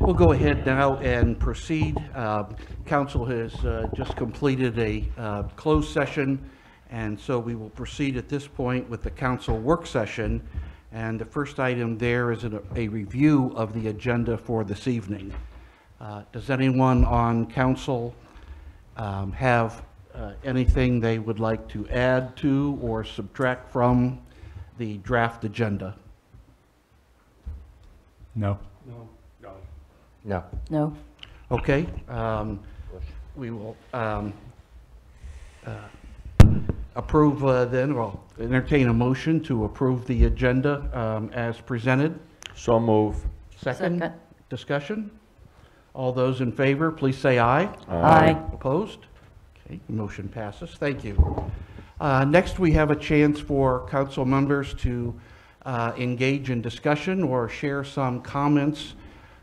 We'll go ahead now and proceed. Council has just completed a closed session, and so we will proceed at this point with the council work session. And the first item there is a review of the agenda for this evening. Does anyone on council have anything they would like to add to or subtract from the draft agenda? No. No. No. Okay, we will approve then, or entertain a motion to approve the agenda as presented. So move. Second. Discussion? All those in favor, please say aye. Aye. Opposed? Okay, motion passes. Thank you. Next, we have a chance for council members to engage in discussion or share some comments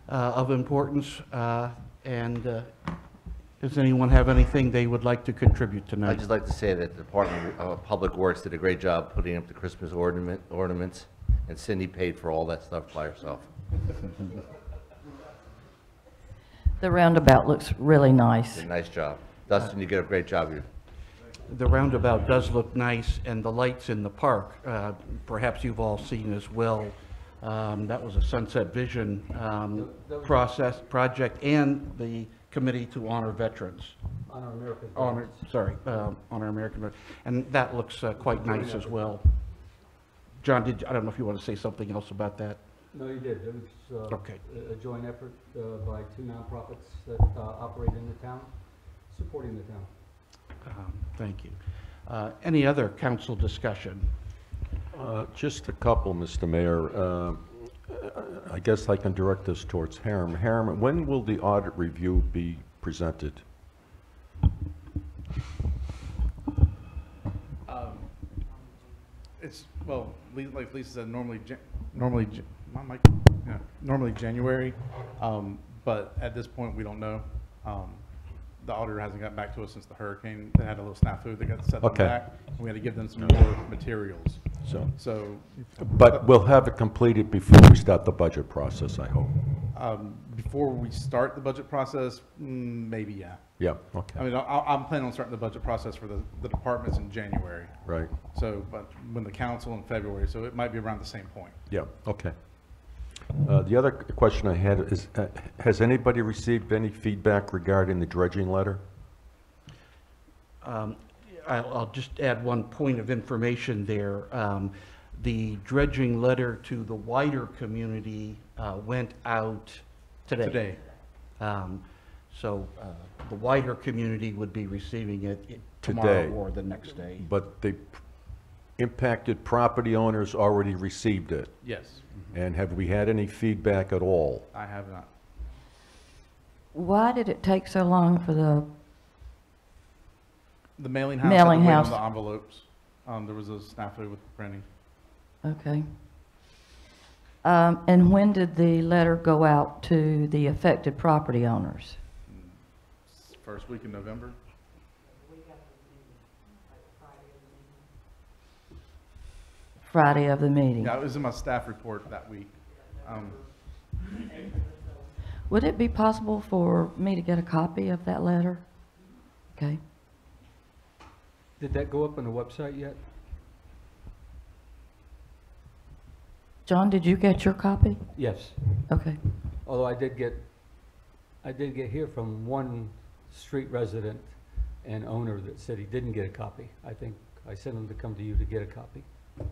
of importance. Does anyone have anything they would like to contribute tonight? I'd just like to say that the Department of Public Works did a great job putting up the Christmas ornaments, and Cindy paid for all that stuff by herself. The roundabout looks really nice. Did a nice job. Dustin, you did a great job. The roundabout does look nice, and the lights in the park, perhaps you've all seen as well. That was a Sunset Vision project, and the Committee to Honor Veterans. Honor American Honor American, and that looks quite nice as well. John, I don't know if you want to say something else about that. No, you did. It was Okay. a joint effort by two nonprofits that operate in the town, supporting the town. Thank you. Any other council discussion? Just a couple, Mr. Mayor. I guess I can direct this towards Harriman. Harriman, when will the audit review be presented? It's, well, like Lisa said, normally January, but at this point, we don't know. The auditor hasn't gotten back to us since the hurricane. They had a little snafu that got set them Okay. back. And we had to give them some more materials. So, But we'll have it completed before we start the budget process, I hope. before we start the budget process, maybe, yeah. Yeah, I okay, mean, I'm planning on starting the budget process for the departments in January. right. So, but when the council in February, so it might be around the same point. Yeah, okay. The other question I had is, has anybody received any feedback regarding the dredging letter? I'll just add one point of information there. The dredging letter to the wider community went out today. So the wider community would be receiving it tomorrow Today. or the next day. But the impacted property owners already received it. Yes, And have we had any feedback at all? I have not. Why did it take so long for the, The mailing house. Mailing had to wait house. on the envelopes. There was a snafu with printing. okay. And when did the letter go out to the affected property owners? First week in November. Friday of the meeting? Yeah, it was in my staff report that week. Would it be possible for me to get a copy of that letter? Okay. Did that go up on the website yet? John, did you get your copy? Yes. Okay. Although I did get here from one street resident and owner that said he didn't get a copy. I think I sent him to come to you to get a copy. All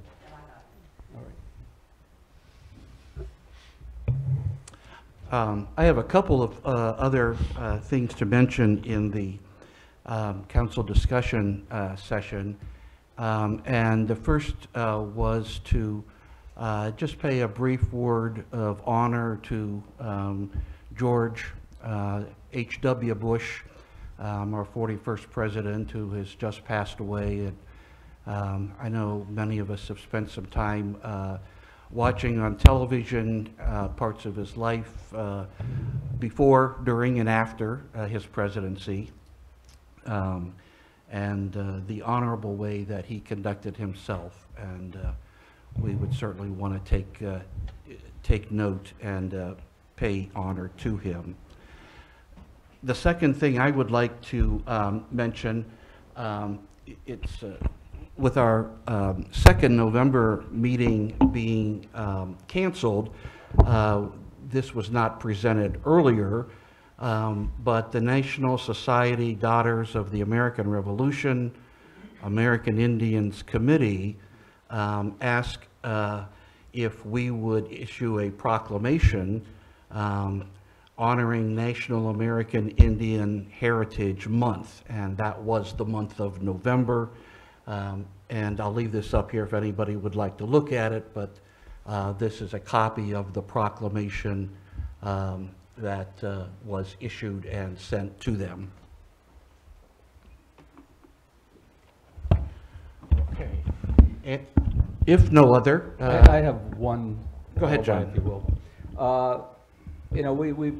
right. I have a couple of other things to mention in the council discussion session. And the first was to just pay a brief word of honor to George H.W. Bush, our 41st president, who has just passed away. And I know many of us have spent some time watching on television parts of his life before, during, and after his presidency, and the honorable way that he conducted himself. And we would certainly want to take note and pay honor to him. The second thing I would like to mention, it's with our second November meeting being canceled, this was not presented earlier, but the National Society Daughters of the American Revolution, American Indians Committee asked if we would issue a proclamation honoring National American Indian Heritage Month, and that was the month of November. And I'll leave this up here if anybody would like to look at it, but this is a copy of the proclamation that was issued and sent to them. Okay. If no other, I have one. Go ahead, alibi, John. If you will. You know, we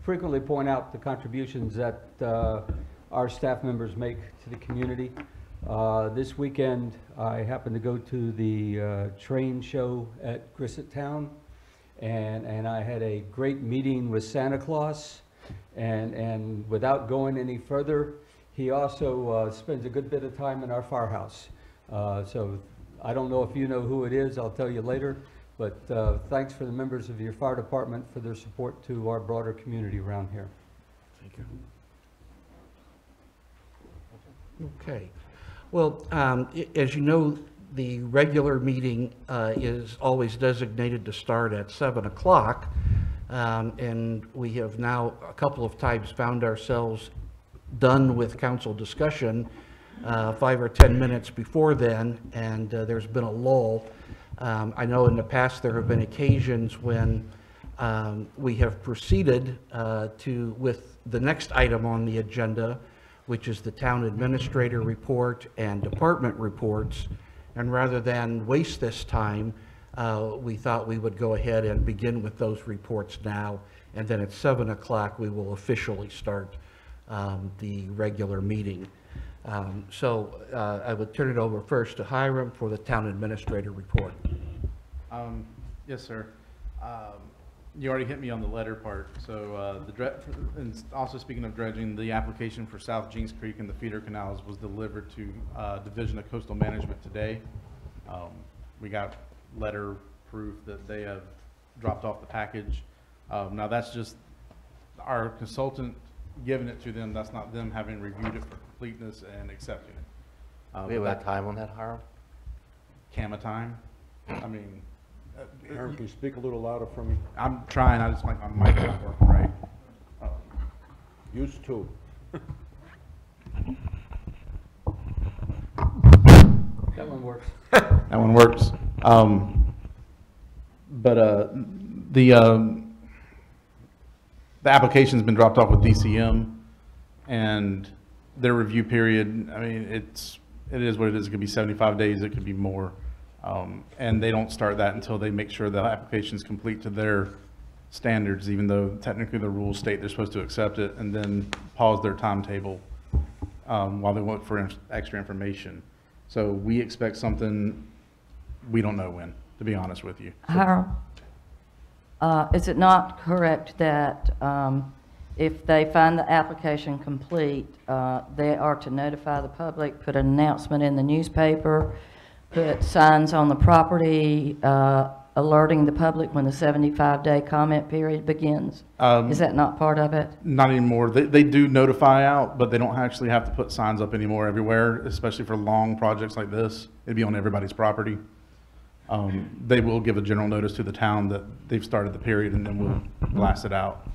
frequently point out the contributions that our staff members make to the community. This weekend, I happened to go to the train show at Grisset Town, and I had a great meeting with Santa Claus, and without going any further, he also spends a good bit of time in our firehouse. So I don't know if you know who it is, I'll tell you later, but thanks for the members of your fire department for their support to our broader community around here. Thank you. Okay. Well, as you know, the regular meeting is always designated to start at 7 o'clock, and we have now a couple of times found ourselves done with council discussion 5 or 10 minutes before then, and there's been a lull. I know in the past there have been occasions when we have proceeded with the next item on the agenda, which is the town administrator report and department reports. And rather than waste this time, we thought we would go ahead and begin with those reports now. And then at 7 o'clock, we will officially start the regular meeting. So I would turn it over first to Hiram for the town administrator report. Yes, sir. You already hit me on the letter part. So and also speaking of dredging, the application for South Jinks Creek and the feeder canals was delivered to Division of Coastal Management today. We got letter proof that they have dropped off the package. Now that's just our consultant giving it to them. That's not them having reviewed it for completeness and accepting it. We have a time on that, Hiram? Cama time. I mean, Aaron, can you speak a little louder for me? I'm trying. I just like my mic's not working right. Used to. That one works. That one works. The application's been dropped off with DCM, and their review period, I mean, it is what it is. It could be 75 days, it could be more. And they don't start that until they make sure the application's complete to their standards, even though technically the rules state they're supposed to accept it, and then pause their timetable while they look for extra information. So we expect something, we don't know when, to be honest with you. Hiram, is it not correct that if they find the application complete, they are to notify the public, put an announcement in the newspaper, put signs on the property, alerting the public when the 75-day comment period begins? Is that not part of it? Not anymore. They do notify out, but they don't actually have to put signs up anymore everywhere, especially for long projects like this. It'd be on everybody's property. They will give a general notice to the town that they've started the period, and then we'll blast it out.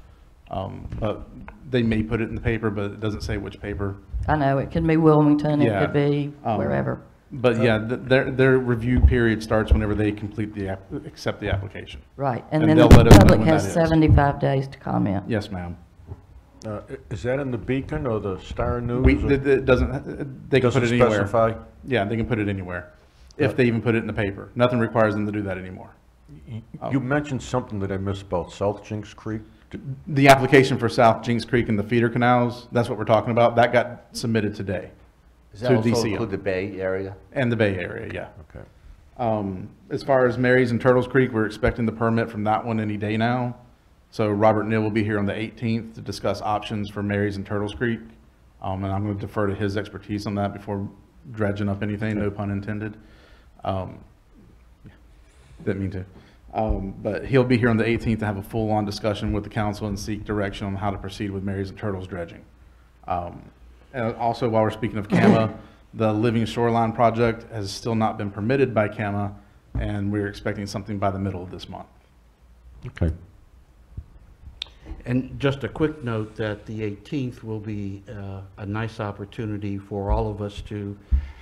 But they may put it in the paper, but it doesn't say which paper. I know, it could be Wilmington, it Yeah. could be wherever. But yeah, their review period starts whenever they complete accept the application. Right, And and then they'll the let us know public when has that is. 75 days to comment. Yes, ma'am. Is that in the Beacon or the Star News? It doesn't, they can put it Doesn't anywhere. specify? Yeah, they can put it anywhere, if they even put it in the paper. Nothing requires them to do that anymore. You mentioned something that I missed about South Jinks Creek. The application for South Jinks Creek and the feeder canals, that's what we're talking about, that got submitted today. Does that To also DCO. include the Bay Area? And the Bay Area, yeah. Okay. As far as Mary's and Turtles Creek, we're expecting the permit from that one any day now. So Robert Neal will be here on the 18th to discuss options for Marys and Turtles Creek. And I'm going to defer to his expertise on that before dredging up anything, no pun intended. Didn't mean to. But he'll be here on the 18th to have a full-on discussion with the council and seek direction on how to proceed with Marys and Turtles dredging. And also, while we're speaking of CAMA, the Living Shoreline project has still not been permitted by CAMA, and we're expecting something by the middle of this month. Okay. And just a quick note that the 18th will be a nice opportunity for all of us to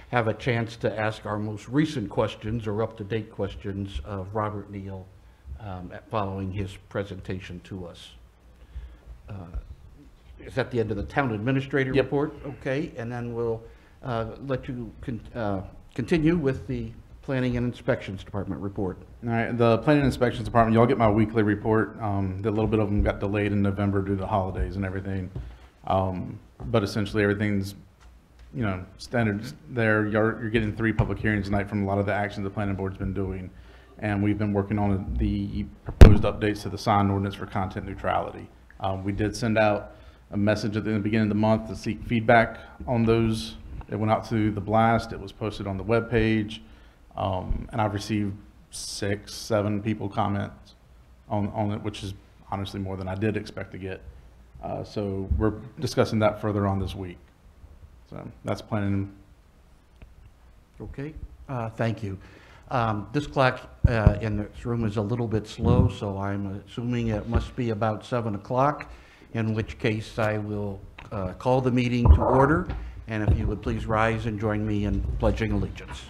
have a chance to ask our most recent questions or up-to-date questions of Robert Neal following his presentation to us. Is that the end of the town administrator Yep. report? Okay, and then we'll let you continue with the planning and inspections department report. All right, the Planning and Inspections Department, y'all get my weekly report. A little bit of them got delayed in November due to the holidays and everything. But essentially, everything's, you know, standards there. You're getting 3 public hearings tonight from a lot of the actions the planning board's been doing. And we've been working on the proposed updates to the sign ordinance for content neutrality. We did send out a message at the beginning of the month to seek feedback on those. It went out to the blast. It was posted on the webpage. And I've received 6, 7 people comments on it, which is honestly more than I did expect to get. So we're discussing that further on this week. So that's planning. Okay, thank you. This clock in this room is a little bit slow, so I'm assuming it must be about 7 o'clock, in which case I will call the meeting to order. And if you would please rise and join me in pledging allegiance.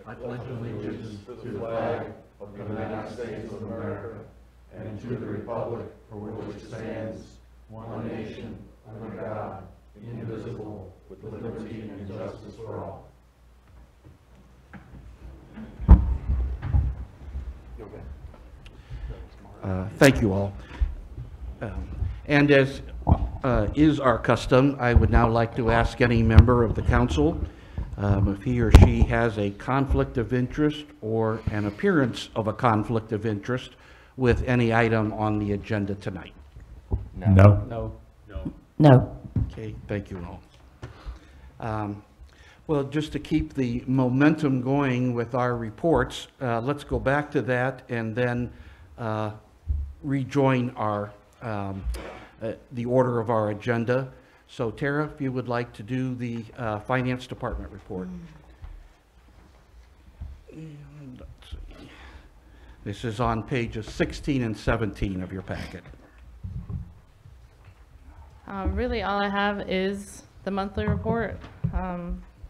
I pledge allegiance to the flag of the United States of America and to the republic for which it stands, one nation, under God, indivisible, with liberty and justice for all. Thank you all. And as is our custom, I would now like to ask any member of the council if he or she has a conflict of interest or an appearance of a conflict of interest with any item on the agenda tonight. No. No. Okay, thank you all. Well, just to keep the momentum going with our reports, let's go back to that and then rejoin our the order of our agenda. So Tara, if you would like to do the Finance Department report. And let's see. This is on pages 16 and 17 of your packet. Really, all I have is the monthly report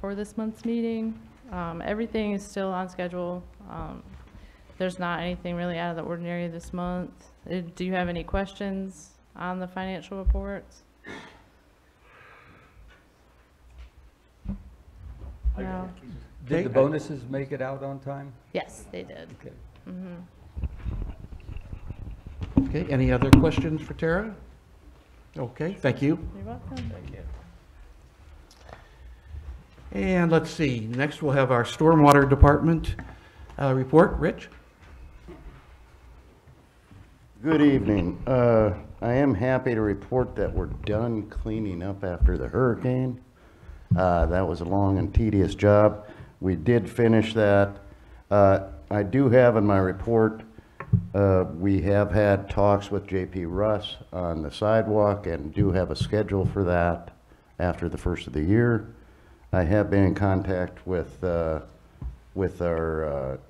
for this month's meeting. Everything is still on schedule. There's not anything really out of the ordinary this month. Do you have any questions on the financial reports? No. Did the bonuses make it out on time? Yes, they did. Okay. Okay, any other questions for Tara? Okay, thank you. You're welcome. Thank you. And let's see, next we'll have our Stormwater Department report. Rich? Good evening. I am happy to report that we're done cleaning up after the hurricane. That was a long and tedious job. We did finish that. I do have in my report, we have had talks with JP Russ on the sidewalk and do have a schedule for that after the first of the year. I have been in contact with our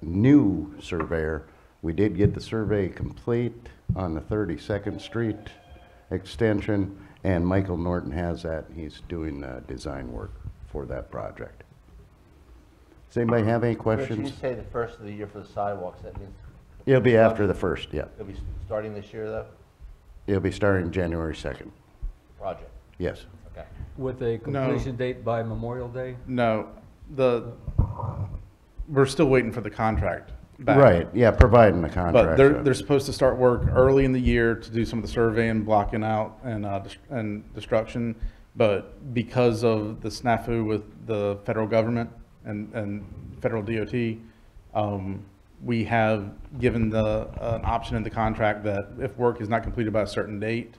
new surveyor. We did get the survey complete on the 32nd Street extension, and Michael Norton has that. He's doing design work for that project. Does anybody have any Rich, questions? you say the first of the year for the sidewalks, that means It'll be after the first, yeah. it'll be starting this year, though, It'll be starting January 2nd, project? yes. Okay. With a completion date by Memorial Day? No, we're still waiting for the contract back. Right, yeah, providing the But contract. they're supposed to start work early in the year to do some of the surveying, blocking out, and destruction. But because of the snafu with the federal government and federal DOT, we have given an option in the contract that if work is not completed by a certain date,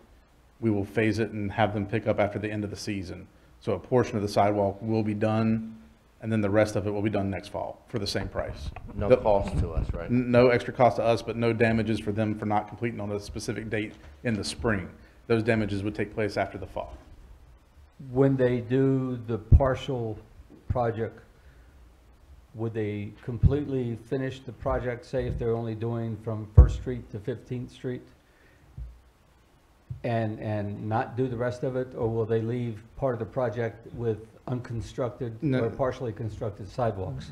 we will phase it and have them pick up after the end of the season. So a portion of the sidewalk will be done, and then the rest of it will be done next fall for the same price. No The- cost to us, right? No extra cost to us, but no damages for them for not completing on a specific date in the spring. Those damages would take place after the fall. When they do the partial project, would they completely finish the project, say if they're only doing from First Street to 15th Street? And not do the rest of it, or will they leave part of the project with unconstructed No. or partially constructed sidewalks?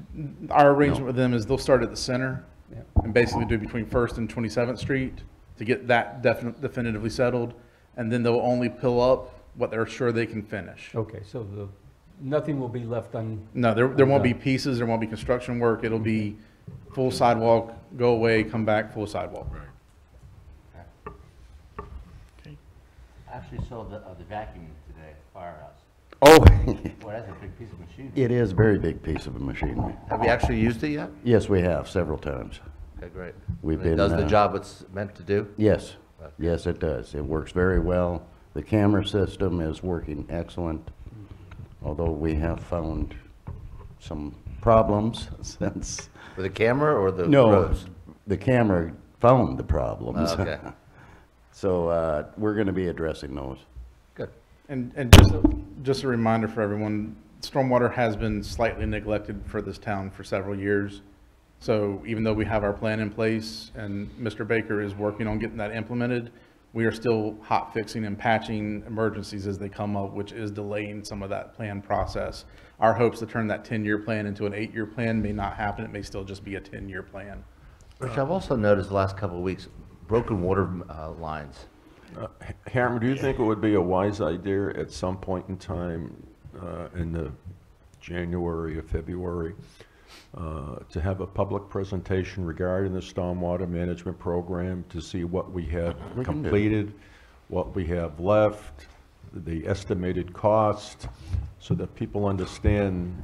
Our arrangement with them is they'll start at the center Yeah. and basically do between First and 27th Street to get that definitively settled, and then they'll only fill up what they're sure they can finish. Okay, so nothing will be left No, there won't be pieces, there won't be construction work, it'll be full sidewalk, go away, come back, full sidewalk. I actually saw the vacuum today, at the firehouse. Oh, Boy, that's a big piece of machinery. it is a very big piece of machinery. Have you actually used it yet? Yes, we have, several times. Okay, great. We've It been, does the uh, job it's meant to do? Yes, Okay. yes, it does. It works very well. The camera system is working excellent, although we have found some problems since. With the camera or the No, roads? the camera found the problems. Okay. So, we're gonna be addressing those. Good. And just a reminder for everyone, stormwater has been slightly neglected for this town for several years. So even though we have our plan in place and Mr. Baker is working on getting that implemented, we are still hot fixing and patching emergencies as they come up, which is delaying some of that plan process. Our hopes to turn that 10-year plan into an 8-year plan may not happen. It may still just be a 10-year plan. Rich, I've also noticed the last couple of weeks, broken water lines. Harriman, do you think it would be a wise idea at some point in time in the January or February to have a public presentation regarding the stormwater management program to see what we have We can do. completed, what we have left, the estimated cost, so that people understand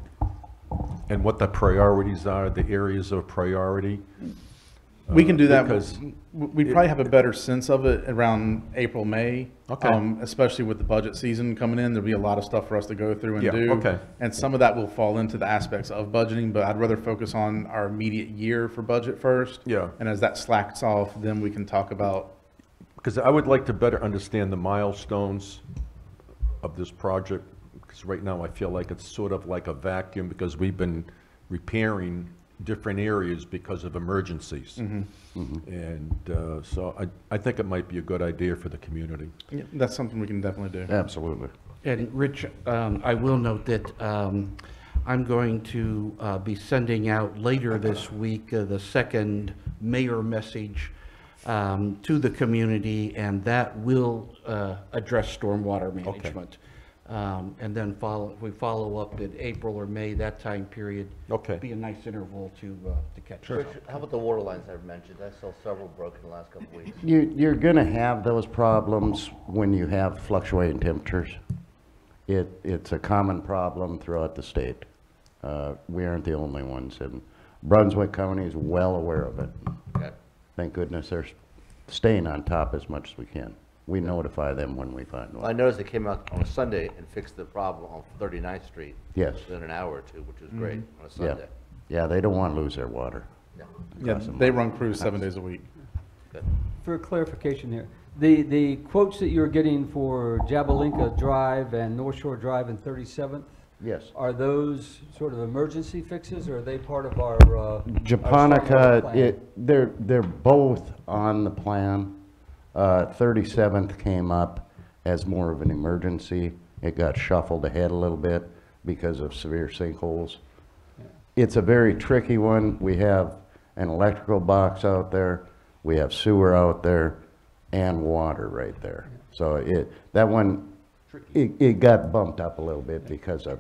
and what the priorities are, the areas of priority? We can do that. Because We probably have a better sense of it around April, May. Okay. Especially with the budget season coming in, there'll be a lot of stuff for us to go through and Yeah, do. okay. And some of that will fall into the aspects of budgeting, but I'd rather focus on our immediate year for budget first. Yeah. And as that slacks off, then we can talk about, Because I would like to better understand the milestones of this project, because right now I feel like it's sort of like a vacuum, because we've been repairing different areas because of emergencies. And so I think it might be a good idea for the community. that's something we can definitely do. Absolutely. And Rich, I will note that I'm going to be sending out later this week the second mayor message to the community, and that will address stormwater management. And then we follow up in April or May, that time period. Okay. Be a nice interval to catch. Rich, how about the water lines I've mentioned? I saw several broken the last couple of weeks. You're gonna have those problems when you have fluctuating temperatures. It's a common problem throughout the state. We aren't the only ones, and Brunswick County is well aware of it. Okay. Thank goodness they're staying on top as much as we can. We notify them when we find Well, I one. noticed they came out on a Sunday and fixed the problem on 39th Street. Yes. Within an hour or two, which was great on a Yeah, Sunday. yeah, they don't want to lose their water. Yeah. Yeah, they run crews 7 days a week. Good. For clarification here, the quotes that you're getting for Jabalinka Drive and North Shore Drive and 37th, Yes. are those sort of emergency fixes, or are they part of our stormwater Japonica, plan? they're both on the plan. 37th came up as more of an emergency. It got shuffled ahead a little bit because of severe sinkholes. It's a very tricky one. We have an electrical box out there, we have sewer out there, and water right there. So that one, it got bumped up a little bit because of,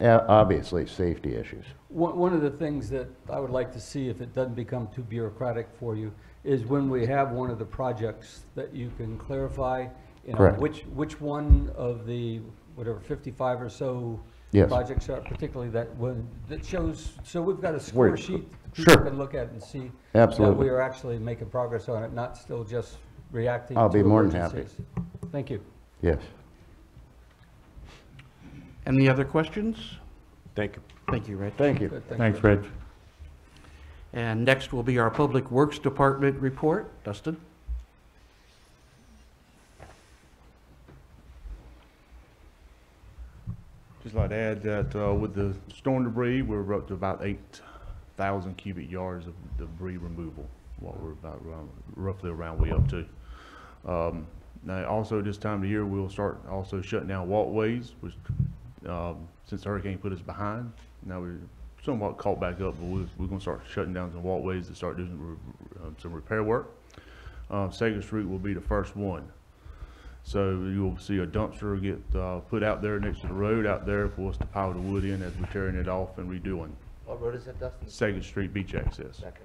obviously, safety issues. One of the things that I would like to see, if it doesn't become too bureaucratic for you, is when we have one of the projects that you can clarify, you know, Correct. which one of the, whatever, 55 or so Yes. projects are, particularly that one, that shows, so we've got a score Where- sheet people Sure. can look at it and see Absolutely. that we are actually making progress on it, not still just reacting I'll to be more than happy. emergencies. Thank you. Yes. Any other questions? Thank you. Thank you, Rich. Thank you. Good, Thanks, Rick. Rich. And next will be our Public Works Department report. Dustin? Just like to add that with the storm debris, we're up to about 8,000 cubic yards of debris removal, what we're about roughly around way up to. Now, also this time of year, we'll start also shutting down walkways, which since the hurricane put us behind, now we're somewhat caught back up, but we're going to start shutting down some walkways to start doing some repair work. Second Street will be the first one. So you'll see a dumpster get put out there next to the road out there for us to pile the wood in as we're tearing it off and redoing. What road is that, Dustin? Second Street beach access. Second.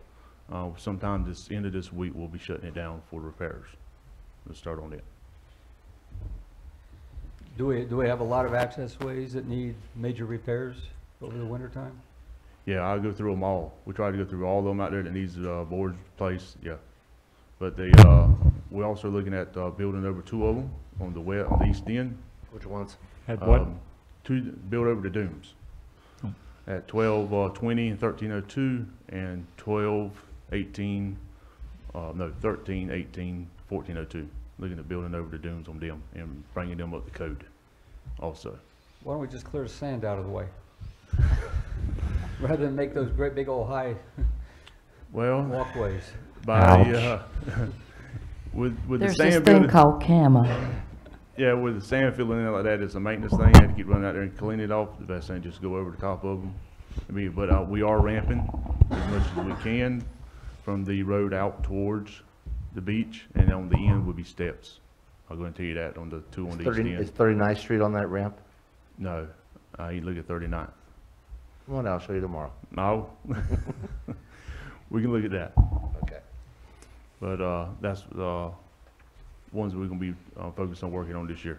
Sometime this end of this week, we'll be shutting it down for repairs. Let's start on it. Do we have a lot of access ways that need major repairs over the winter time? Yeah, I'll go through them all. We try to go through all of them out there that needs boards replaced, yeah. But we're also looking at building over 2 of them on the east end. Which ones? Had what? To build over the dooms. At 1220 and 1302 and 1218, no, 1318, 1402. Looking at building over the dooms on them and bringing them up to code also. Why don't we just clear the sand out of the way? Rather than make those great big old high Well, walkways. by, with the There's this sand thing building, called CAMA. yeah, with the sand filling in like that, it's a maintenance thing. You have to keep running out there and clean it off. The best thing, just go over the top of them. I mean, but we are ramping as much as we can from the road out towards the beach, and on the end will be steps. I'll go and tell you that on the 2 on the east Is end. 39th Street on that ramp? No, you look at 39th. Come on, I'll show you tomorrow. No, we can look at that. Okay. But that's ones we're gonna be focused on working on this year.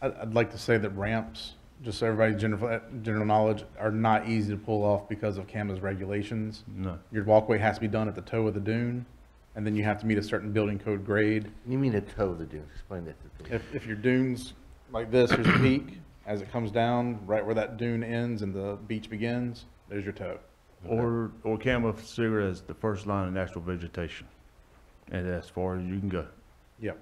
I'd like to say that ramps, just so everybody general knowledge, are not easy to pull off because of CAMA's regulations. No, Your walkway has to be done at the toe of the dune, and then you have to meet a certain building code grade. You mean the toe of the dunes? Explain that to me. If your dune's like this, here's the peak, as it comes down, right where that dune ends and the beach begins, there's your toe. or CAMA consider as the first line of natural vegetation, and as far as you can go, Yep.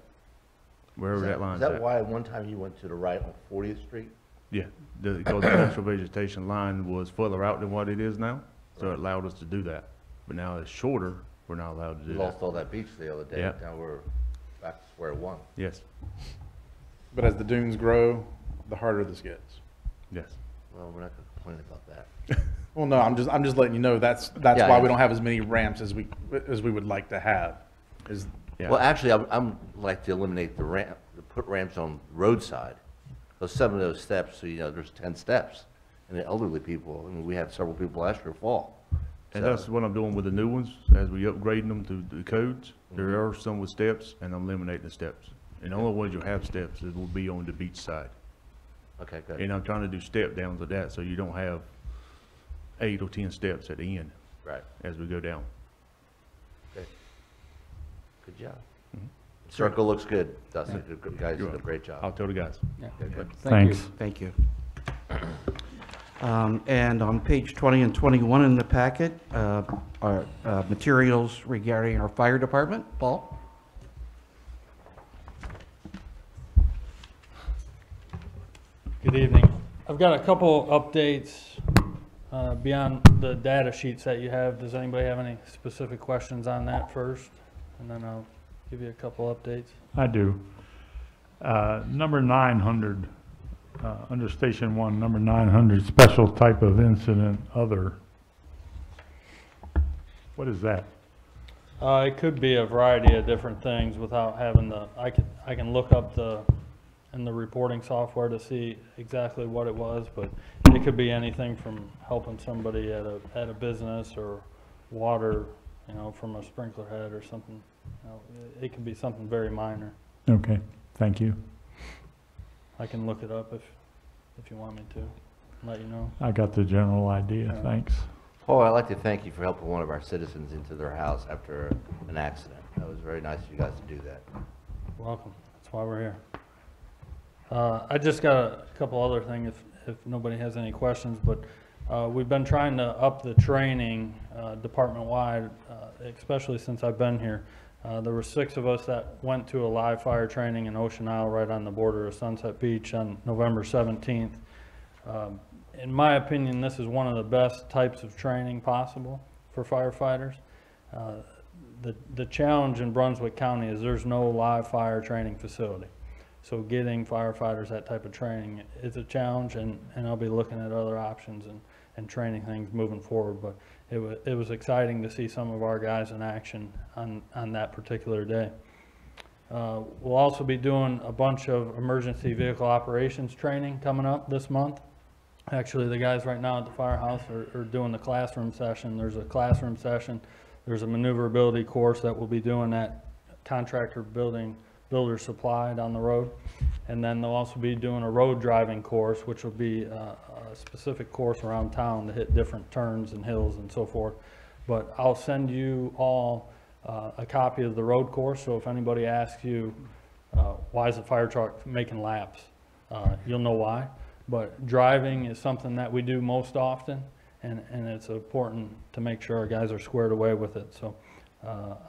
wherever that Is line's that at. why at one time you went to the right on 40th Street? Yeah, because the natural vegetation line was further out than what it is now, so it allowed us to do that. But now it's shorter, we're not allowed to We do lost that. all that beach the other day. Yeah. Now we're back to square one. Yes, But as the dunes grow, the harder this gets. yes. Well, we're not gonna complain about that. Well, no, I'm just letting you know that's Yeah, why yeah. we don't have as many ramps as we would like to have. Is Yeah. Well, actually, I'm like to eliminate the ramp, to put ramps on roadside. Those some of those steps, so there's 10 steps. And the elderly people, I mean, we had several people last year fall. And So- that's what I'm doing with the new ones, as we upgrade them to the codes. There are some with steps, and I'm eliminating the steps. And the only ones you'll have steps is will be on the beach side. Okay, good. And I'm trying to do step downs of that, so you don't have 8 or 10 steps at the end Right. as we go down. Good. Good job. Circle looks good. Dustin, you guys You're did a great job. I'll tell the guys. Yeah, Okay, good. good. Thank you. Thank you. And on page 20 and 21 in the packet are materials regarding our fire department. Paul? Good evening. I've got a couple updates beyond the data sheets that you have. Does anybody have any specific questions on that first? And then I'll give you a couple updates. I do. Number 900, under Station 1, number 900, special type of incident, other. What is that? It could be a variety of different things without having the, I can look up in the reporting software to see exactly what it was, but it could be anything from helping somebody at a business or water, from a sprinkler head or something. It could be something very minor. Okay, thank you. I can look it up if you want me to, let you know. I got the general idea, Yeah. thanks. Paul, I'd like to thank you for helping one of our citizens into their house after an accident. That was very nice of you guys to do that. Welcome. That's why we're here. I just got a couple other things if nobody has any questions, but we've been trying to up the training department-wide, especially since I've been here. There were 6 of us that went to a live fire training in Ocean Isle right on the border of Sunset Beach on November 17th. In my opinion, this is one of the best types of training possible for firefighters. The challenge in Brunswick County is there's no live fire training facility. So getting firefighters that type of training is a challenge, and I'll be looking at other options and training things moving forward. But it was exciting to see some of our guys in action on that particular day. We'll also be doing a bunch of emergency vehicle operations training coming up this month. Actually, the guys right now at the firehouse are doing the classroom session. There's a classroom session. There's a maneuverability course that we'll be doing at Contractor Builder Supply down the road. And then they'll also be doing a road driving course, which will be a specific course around town to hit different turns and hills and so forth. But I'll send you all a copy of the road course, so if anybody asks you, why is the fire truck making laps, you'll know why. But driving is something that we do most often, and it's important to make sure our guys are squared away with it. So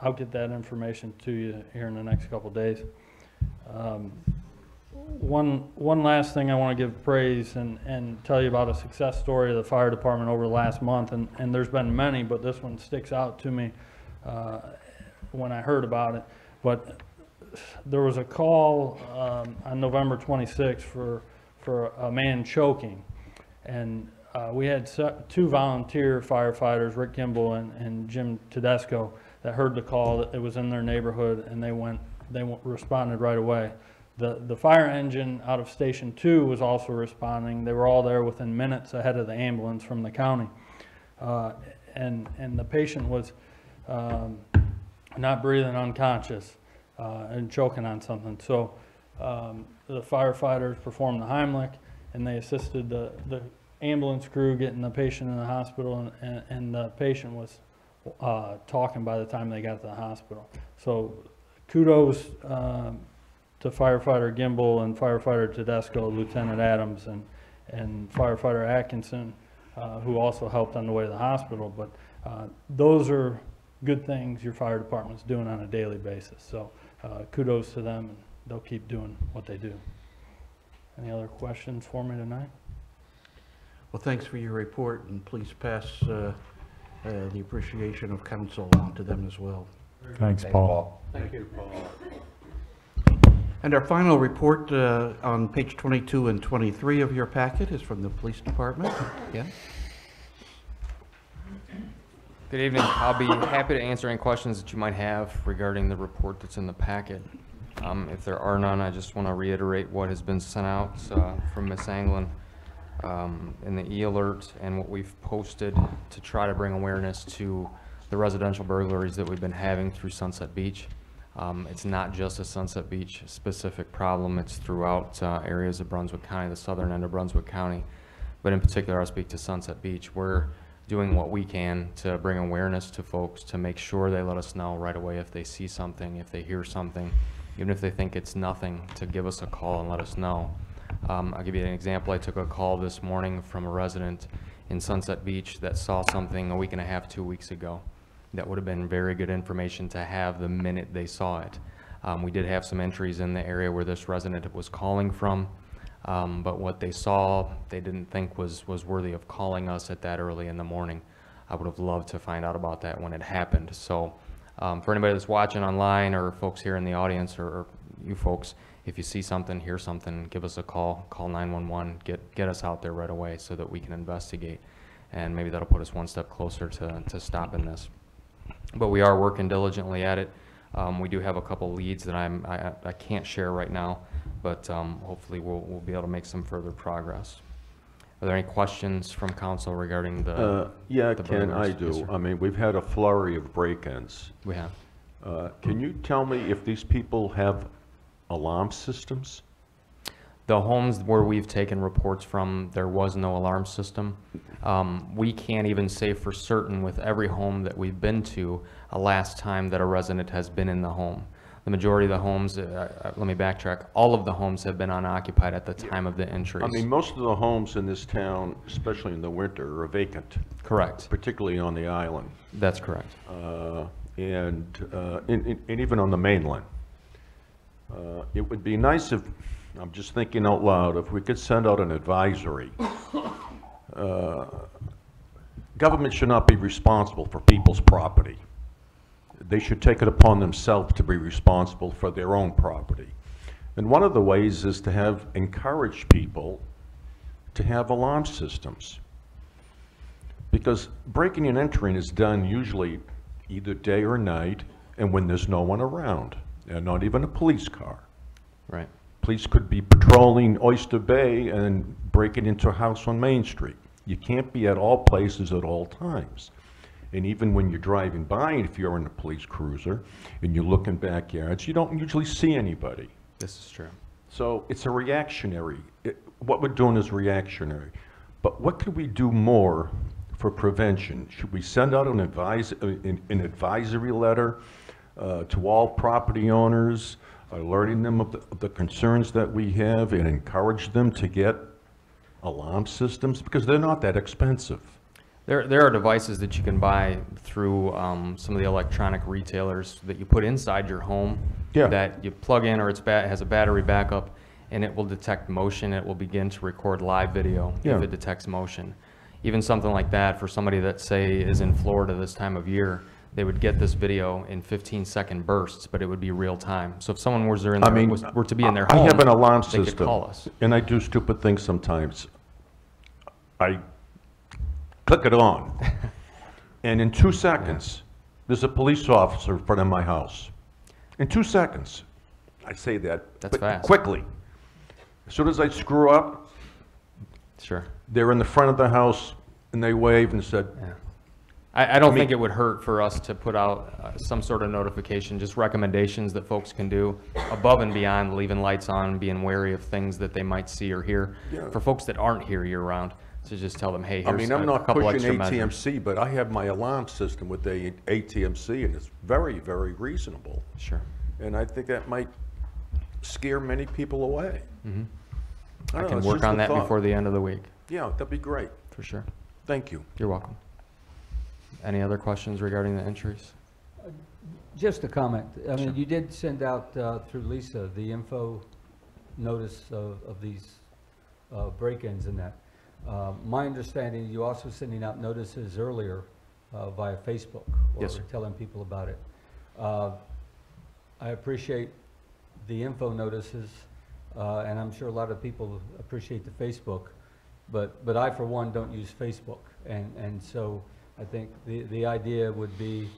I'll get that information to you here in the next couple of days. One last thing I want to give praise and tell you about a success story of the fire department over the last month, and there's been many, but this one sticks out to me when I heard about it. But there was a call on November 26th for a man choking, and we had 2 volunteer firefighters, Rick Kimball and Jim Tedesco, that heard the call. That it was in their neighborhood, and they responded right away. The fire engine out of Station 2 was also responding. They were all there within minutes ahead of the ambulance from the county, and the patient was not breathing, unconscious, and choking on something. So the firefighters performed the Heimlich, and they assisted the ambulance crew getting the patient in the hospital, and the patient was talking by the time they got to the hospital. So kudos to firefighter Gimbel and firefighter Tedesco, Lieutenant Adams, and firefighter Atkinson, who also helped on the way to the hospital. But those are good things your fire department's doing on a daily basis. So kudos to them, and they'll keep doing what they do. Any other questions for me tonight? Well, thanks for your report, and please pass the appreciation of council on to them as well. Thanks, Paul. Thank you, Paul. And our final report on page 22 and 23 of your packet is from the police department. Yeah. Good evening. I'll be happy to answer any questions that you might have regarding the report that's in the packet. If there are none, I just want to reiterate what has been sent out from Ms. Anglin in the e-alert and what we've posted to try to bring awareness to the residential burglaries that we've been having through Sunset Beach. It's not just a Sunset Beach specific problem. It's throughout areas of Brunswick County, the southern end of Brunswick County. But in particular, I'll speak to Sunset Beach. We're doing what we can to bring awareness to folks, to make sure they let us know right away if they see something, if they hear something, even if they think it's nothing, to give us a call and let us know. I'll give you an example. I took a call this morning from a resident in Sunset Beach that saw something a week and a half, 2 weeks ago. That would have been very good information to have the minute they saw it. We did have some entries in the area where this resident was calling from, but what they saw, they didn't think was worthy of calling us at that early in the morning. I would have loved to find out about that when it happened. So for anybody that's watching online, or folks here in the audience, or you folks, if you see something, hear something, give us a call, call 911, get us out there right away so that we can investigate. And maybe that'll put us one step closer to stopping this. But we are working diligently at it. We do have a couple leads that I can't share right now, but hopefully we'll be able to make some further progress. Are there any questions from council regarding the Yeah, the Ken, I burglars? do. Yes, sir. I mean, we've had a flurry of break-ins. We have. Can you tell me if these people have alarm systems? The homes where we've taken reports from, there was no alarm system. We can't even say for certain with every home that we've been to a last time that a resident has been in the home. The majority of the homes, let me backtrack, all of the homes have been unoccupied at the time of the entries. I mean, most of the homes in this town, especially in the winter, are vacant, Correct. particularly on the island, That's correct. and even on the mainland. It would be nice if, I'm just thinking out loud, if we could send out an advisory. Government should not be responsible for people's property. They should take it upon themselves to be responsible for their own property. And one of the ways is to encourage people to have alarm systems. Because breaking and entering is done usually either day or night, and when there's no one around, and not even a police car. Right. Police could be patrolling Oyster Bay and breaking into a house on Main Street. You can't be at all places at all times. And even when you're driving by, if you're in a police cruiser and you look in backyards, you don't usually see anybody. This is true. So it's a reactionary. What we're doing is reactionary. But what could we do more for prevention? Should we send out an advisory letter to all property owners, alerting them of the concerns that we have, and encourage them to get alarm systems? Because they're not that expensive. There are devices that you can buy through some of the electronic retailers that you put inside your home, Yeah. that you plug in, or it has a battery backup, and it will detect motion. It will begin to record live video Yeah. if it detects motion. Even something like that for somebody that, say, is in Florida this time of year, they would get this video in 15-second bursts, but it would be real time. So if someone were to be in their home, I have an alarm they could system, call us. and I do stupid things sometimes. I click it on, and in 2 seconds, there's a police officer in front of my house. In 2 seconds. I say that That's fast. quickly. As soon as I screw up, Sure. they're in the front of the house, and they wave and said, Yeah. I don't think it would hurt for us to put out some sort of notification, just recommendations that folks can do above and beyond leaving lights on, being wary of things that they might see or hear. Yeah. For folks that aren't here year-round, to just tell them, hey, I here's mean, a I'm not couple pushing extra measures. ATMC, but I have my alarm system with the ATMC, and it's very, very reasonable. Sure. And I think that might scare many people away. Mhm. I I don't know, can it's work just on a that thought. before the end of the week, Yeah, that'd be great. for sure. Thank you. You're welcome. Any other questions regarding the entries? Just a comment. I Sure. mean, you did send out through Lisa the info notice of these break-ins and that. My understanding, you also sending out notices earlier via Facebook or Yes, sir. telling people about it. I appreciate the info notices, and I'm sure a lot of people appreciate the Facebook, but I, for one, don't use Facebook. And so I think the idea would be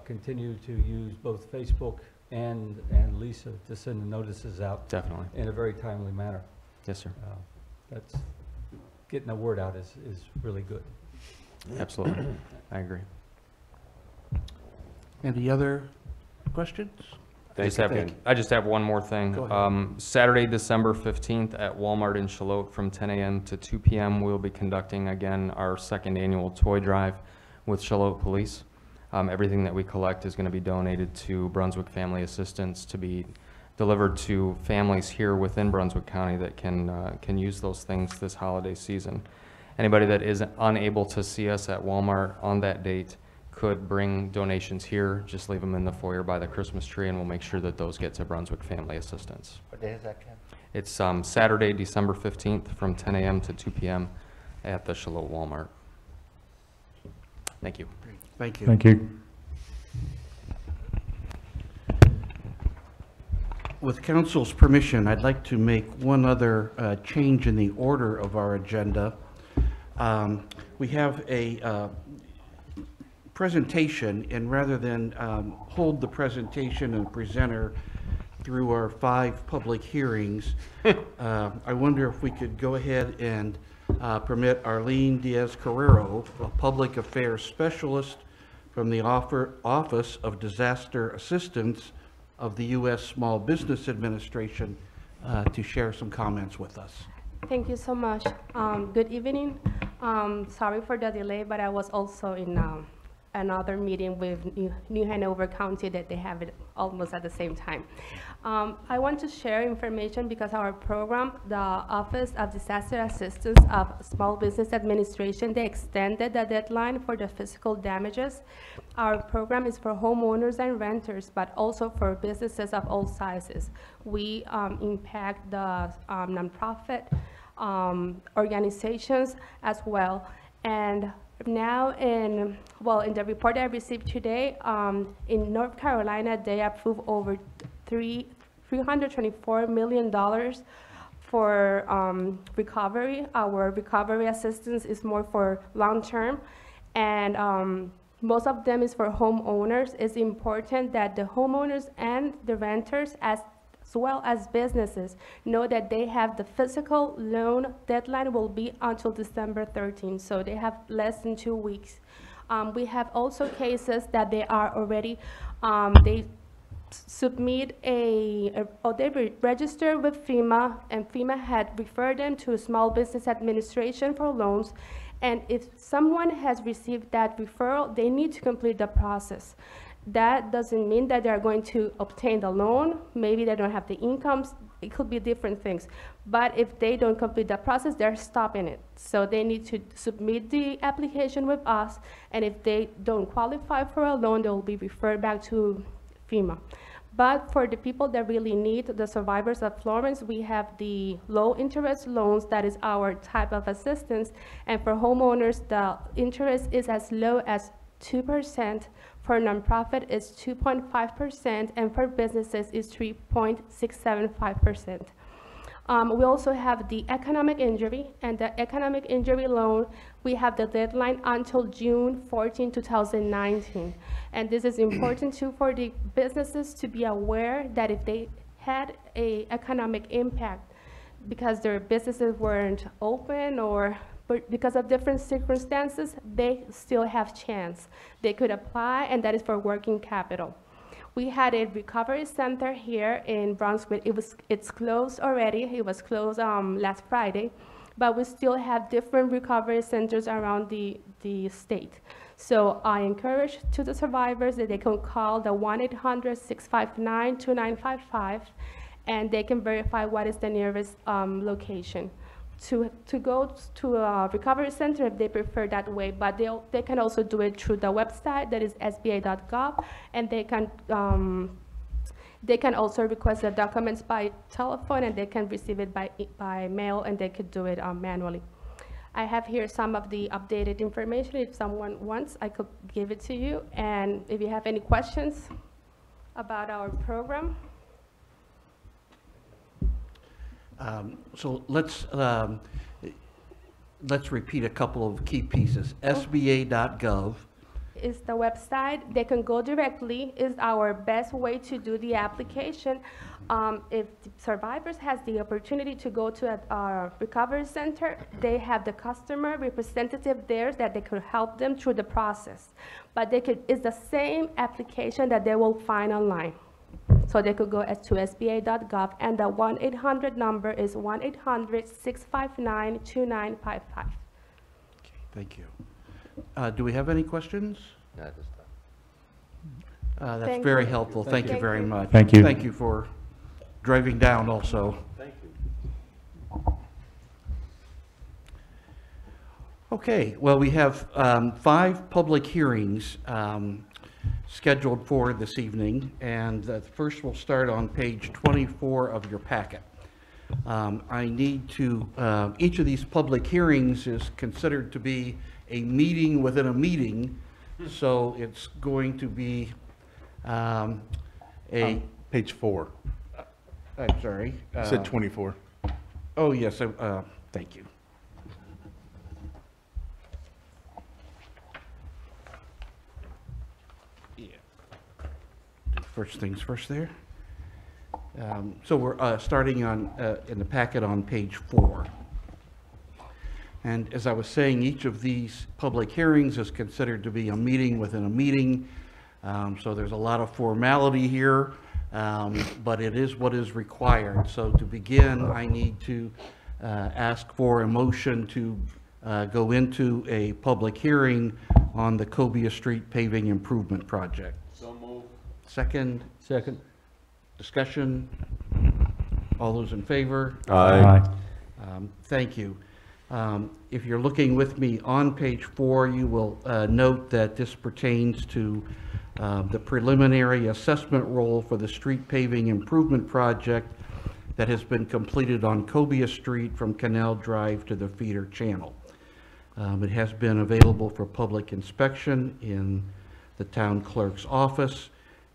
continue to use both Facebook and Lisa to send the notices out Definitely. in a very timely manner. Yes, sir. That's, getting the word out is really good. Absolutely. I agree. Any other questions? I just have one more thing. Go ahead. Saturday, December 15th at Walmart in Charlotte from 10 a.m. to 2 p.m. We'll be conducting again our second annual toy drive with Charlotte Police. Everything that we collect is going to be donated to Brunswick Family Assistance to be delivered to families here within Brunswick County that can use those things this holiday season. Anybody that is unable to see us at Walmart on that date could bring donations here, just leave them in the foyer by the Christmas tree, and we'll make sure that those get to Brunswick Family Assistance. What day is that, Ken? It's Saturday, December 15th from 10 a.m. to 2 p.m. at the Charlotte Walmart. Thank you. Thank you. Thank you. With council's permission, I'd like to make one other change in the order of our agenda. We have a presentation, and rather than hold the presentation and presenter through our 5 public hearings, I wonder if we could go ahead and permit Arlene Diaz-Carrero, a public affairs specialist from the Office of Disaster Assistance of the U.S. Small Business Administration, to share some comments with us. Thank you so much. Good evening. Sorry for the delay, but I was also in another meeting with New Hanover County that they have it almost at the same time. I want to share information because our program, the Office of Disaster Assistance of Small Business Administration, they extended the deadline for the physical damages. Our program is for homeowners and renters, but also for businesses of all sizes. We impact the nonprofit organizations as well. And now in the report I received today, in North Carolina, they approved over $324 million for recovery. Our recovery assistance is more for long-term, and most of them is for homeowners. It's important that the homeowners and the renters, as well as businesses, know that they have the physical loan deadline will be until December 13th, so they have less than 2 weeks. We have also cases that they are already, they submit or they register with FEMA, and FEMA had referred them to Small Business Administration for loans. And if someone has received that referral, they need to complete the process. That doesn't mean that they're going to obtain the loan. Maybe they don't have the incomes. It could be different things. But if they don't complete the process, they're stopping it. So they need to submit the application with us. And if they don't qualify for a loan, they will be referred back to FEMA. But for the people that really need, the survivors of Florence, we have the low interest loans. That is our type of assistance. And for homeowners, the interest is as low as 2%. For nonprofit, it's 2.5%, and for businesses, it's 3.675%. We also have the economic injury, and the economic injury loan, we have the deadline until June 14, 2019. And this is important too for the businesses to be aware that if they had an economic impact because their businesses weren't open or because of different circumstances, they still have chance. They could apply, and that is for working capital. We had a recovery center here in Brunswick. It's closed already. It was closed last Friday, but we still have different recovery centers around the state. So I encourage to the survivors that they can call the 1-800-659-2955, and they can verify what is the nearest location. To go to a recovery center if they prefer that way, but they can also do it through the website that is sba.gov, and they can also request the documents by telephone, and they can receive it by mail, and they could do it manually. I have here some of the updated information. If someone wants, I could give it to you, and if you have any questions about our program. So let's repeat a couple of key pieces. SBA.gov is the website. They can go directly. Is our best way to do the application. If the survivors has the opportunity to go to a recovery center, they have the customer representative there that they could help them through the process. But it's the same application that they will find online. So they could go to sba.gov, and the 1-800 number is 1-800-659-2955. Okay, thank you. Do we have any questions? No, this time. That's Thank very you. helpful. Thank you very much. Thank you. Thank you for driving down also. Thank you. Okay, well, we have 5 public hearings scheduled for this evening, and the first will start on page 24 of your packet. I need to, each of these public hearings is considered to be a meeting within a meeting, so it's going to be Page 4. I'm sorry. You said 24. Oh, yes, thank you. First things first there. So we're starting on in the packet on page 4. And as I was saying, each of these public hearings is considered to be a meeting within a meeting. So there's a lot of formality here. but it is what is required. So to begin, I need to ask for a motion to go into a public hearing on the Cobia Street paving improvement project. So moved. Second, Second. discussion. All those in favor? Aye. Thank you. If you're looking with me on page 4, you will note that this pertains to the preliminary assessment roll for the street paving improvement project that has been completed on Cobia Street from Canal Drive to the feeder channel. It has been available for public inspection in the town clerk's office,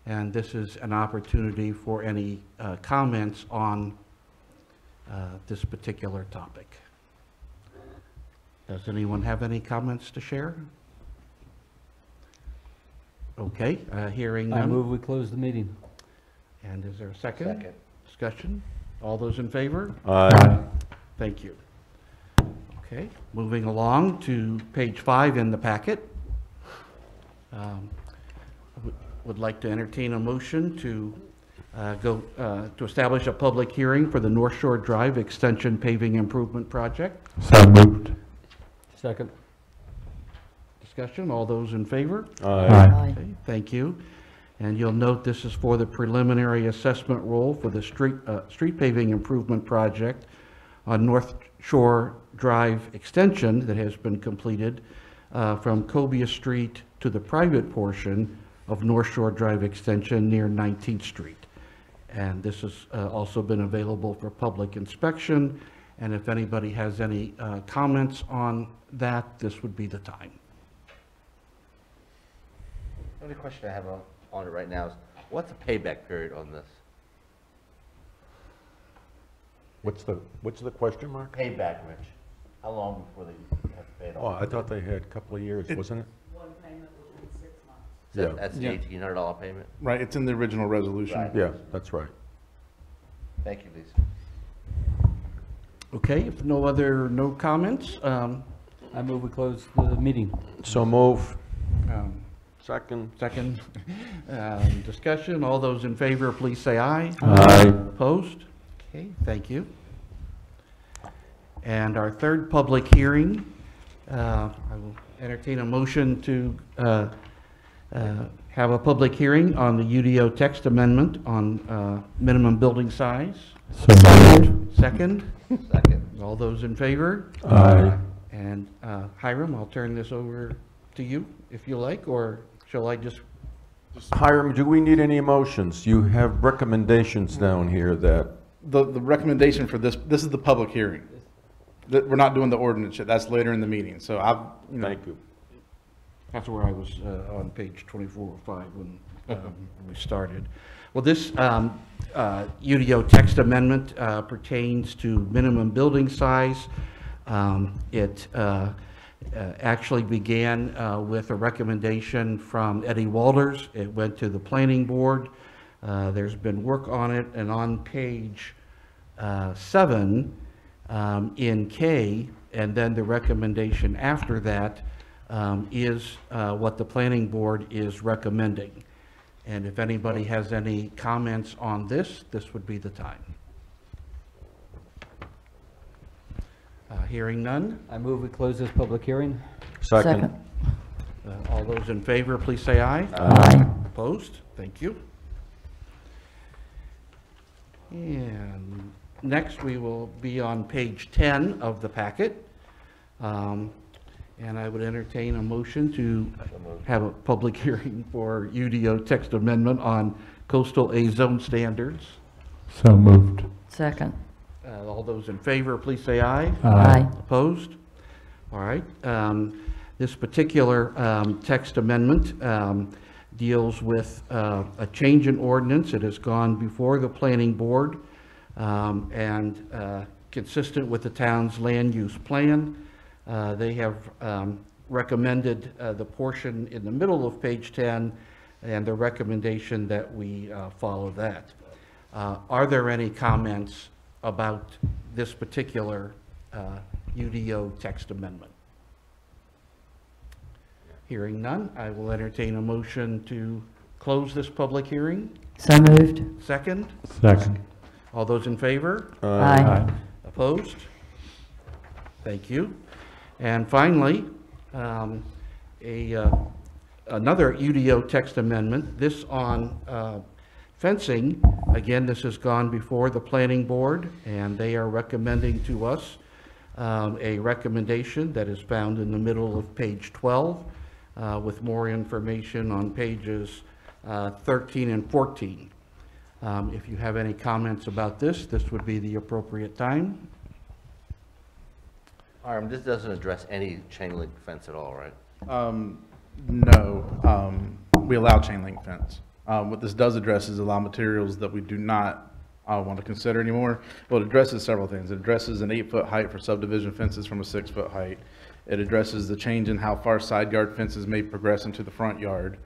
and this is an opportunity for any comments on this particular topic. Does anyone have any comments to share? Okay, hearing I none. move we close the meeting. And is there a second? Second. Discussion? All those in favor? Aye. Thank you. Okay, moving along to page 5 in the packet. Would like to entertain a motion to to establish a public hearing for the North Shore Drive Extension Paving Improvement Project. So moved. Second. Discussion, all those in favor? Aye. Okay, thank you. And you'll note this is for the preliminary assessment roll for the street paving improvement project on North Shore Drive extension that has been completed from Cobia Street to the private portion of North Shore Drive extension near 19th Street. And this has also been available for public inspection. And if anybody has any comments on that, this would be the time. The only question I have on it right now is, what's the payback period on this? What's the question, Mark? Payback, Rich. How long before they have to pay it Oh, off? I thought they had a couple of years, wasn't it? So Yeah. that's the Yeah. $1,800 payment? Right, it's in the original resolution. Right. Yeah, that's right. Thank you, Lisa. Okay, if no comments, I move we close the meeting. So move. second, discussion, all those in favor, please say aye. Aye. Opposed? Okay, thank you. And our third public hearing, I will entertain a motion to have a public hearing on the UDO text amendment on minimum building size. So moved. Second, Second. all those in favor? Aye. And Hiram, I'll turn this over to you if you like, or shall I just? Hiram, do we need any motions? You have recommendations down here that, The recommendation for this is the public hearing. We're not doing the ordinance yet, that's later in the meeting, so thank you. That's where I was on page 24 or 5 when we started. Well, this UDO text amendment pertains to minimum building size. It actually began with a recommendation from Eddie Walters. It went to the planning board. There's been work on it, and on page 7 in K, and then the recommendation after that is what the planning board is recommending. And if anybody has any comments on this, this would be the time. Hearing none, I move we close this public hearing. Second. all those in favor, please say aye. Aye. Opposed? Thank you. And next, we will be on page 10 of the packet. And I would entertain a motion to have a public hearing for UDO text amendment on coastal A zone standards. So moved. Second. All those in favor, please say aye. Aye. Opposed? All right. This particular text amendment deals with a change in ordinance. It has gone before the planning board and consistent with the town's land use plan. They have recommended the portion in the middle of page 10 and the recommendation that we follow that. Are there any comments about this particular UDO text amendment? Hearing none, I will entertain a motion to close this public hearing. So moved. Second? Second. All those in favor? Aye. Opposed? Thank you. And finally, another UDO text amendment, this on fencing. Again, this has gone before the planning board, and they are recommending to us a recommendation that is found in the middle of page 12, with more information on pages 13 and 14. If you have any comments about this, this would be the appropriate time. Hiram, this doesn't address any chain link fence at all, right? No, we allow chain link fence. What this does address is allow materials that we do not want to consider anymore. Well, it addresses several things. It addresses an 8-foot height for subdivision fences from a 6-foot height. It addresses the change in how far side yard fences may progress into the front yard.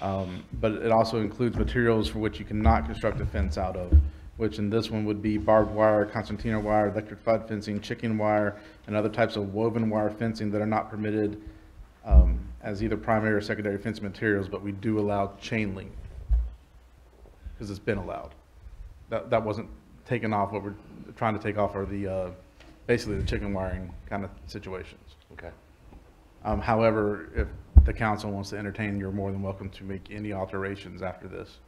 But it also includes materials for which you cannot construct a fence out of, which in this one would be barbed wire, concertina wire, electrified fencing, chicken wire, and other types of woven wire fencing that are not permitted as either primary or secondary fence materials, but we do allow chain link because it's been allowed. That wasn't taken off. What we're trying to take off are the basically the chicken wiring kind of situations. Okay. However, if the council wants to entertain, you're more than welcome to make any alterations after this.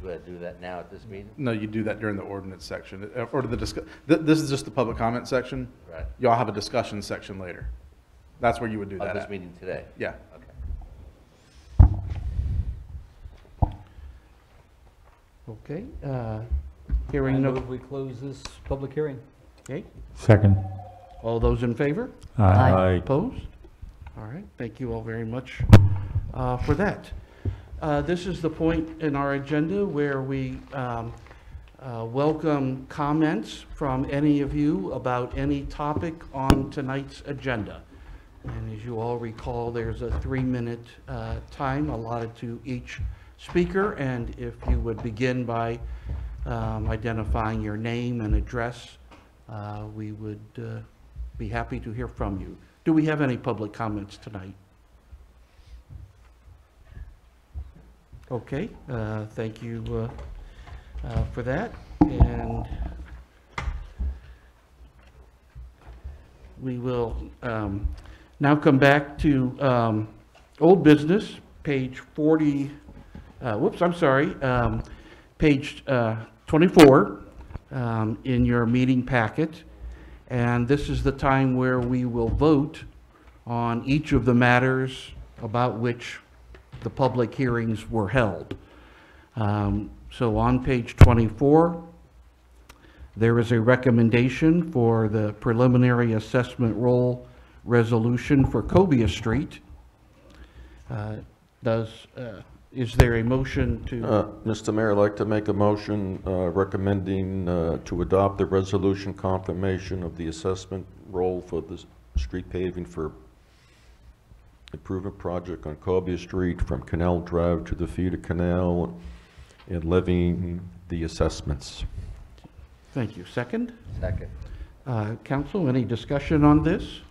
Do I do that now at this meeting? No, you do that during the ordinance section, or this is just the public comment section. Right. Y'all have a discussion section later. That's where you would do that Of this at. meeting today? Yeah. Okay. Okay, hearing I no, move we close this public hearing. okay, Second. all those in favor? Aye. Opposed? All right, thank you all very much for that. This is the point in our agenda where we welcome comments from any of you about any topic on tonight's agenda. And as you all recall, there's a 3-minute time allotted to each speaker, and if you would begin by identifying your name and address, we would be happy to hear from you. Do we have any public comments tonight? Okay, thank you for that. And we will now come back to old business, page 40, page 24 in your meeting packet. And this is the time where we will vote on each of the matters about which the public hearings were held. So on page 24, there is a recommendation for the preliminary assessment roll resolution for Cobia Street. Is there a motion to? Mr. Mayor, I'd like to make a motion recommending to adopt the resolution confirmation of the assessment roll for the street paving for improvement project on Cobia Street from Canal Drive to the feeder canal and levying the assessments. Thank you. Second? Second. Council, any discussion on this?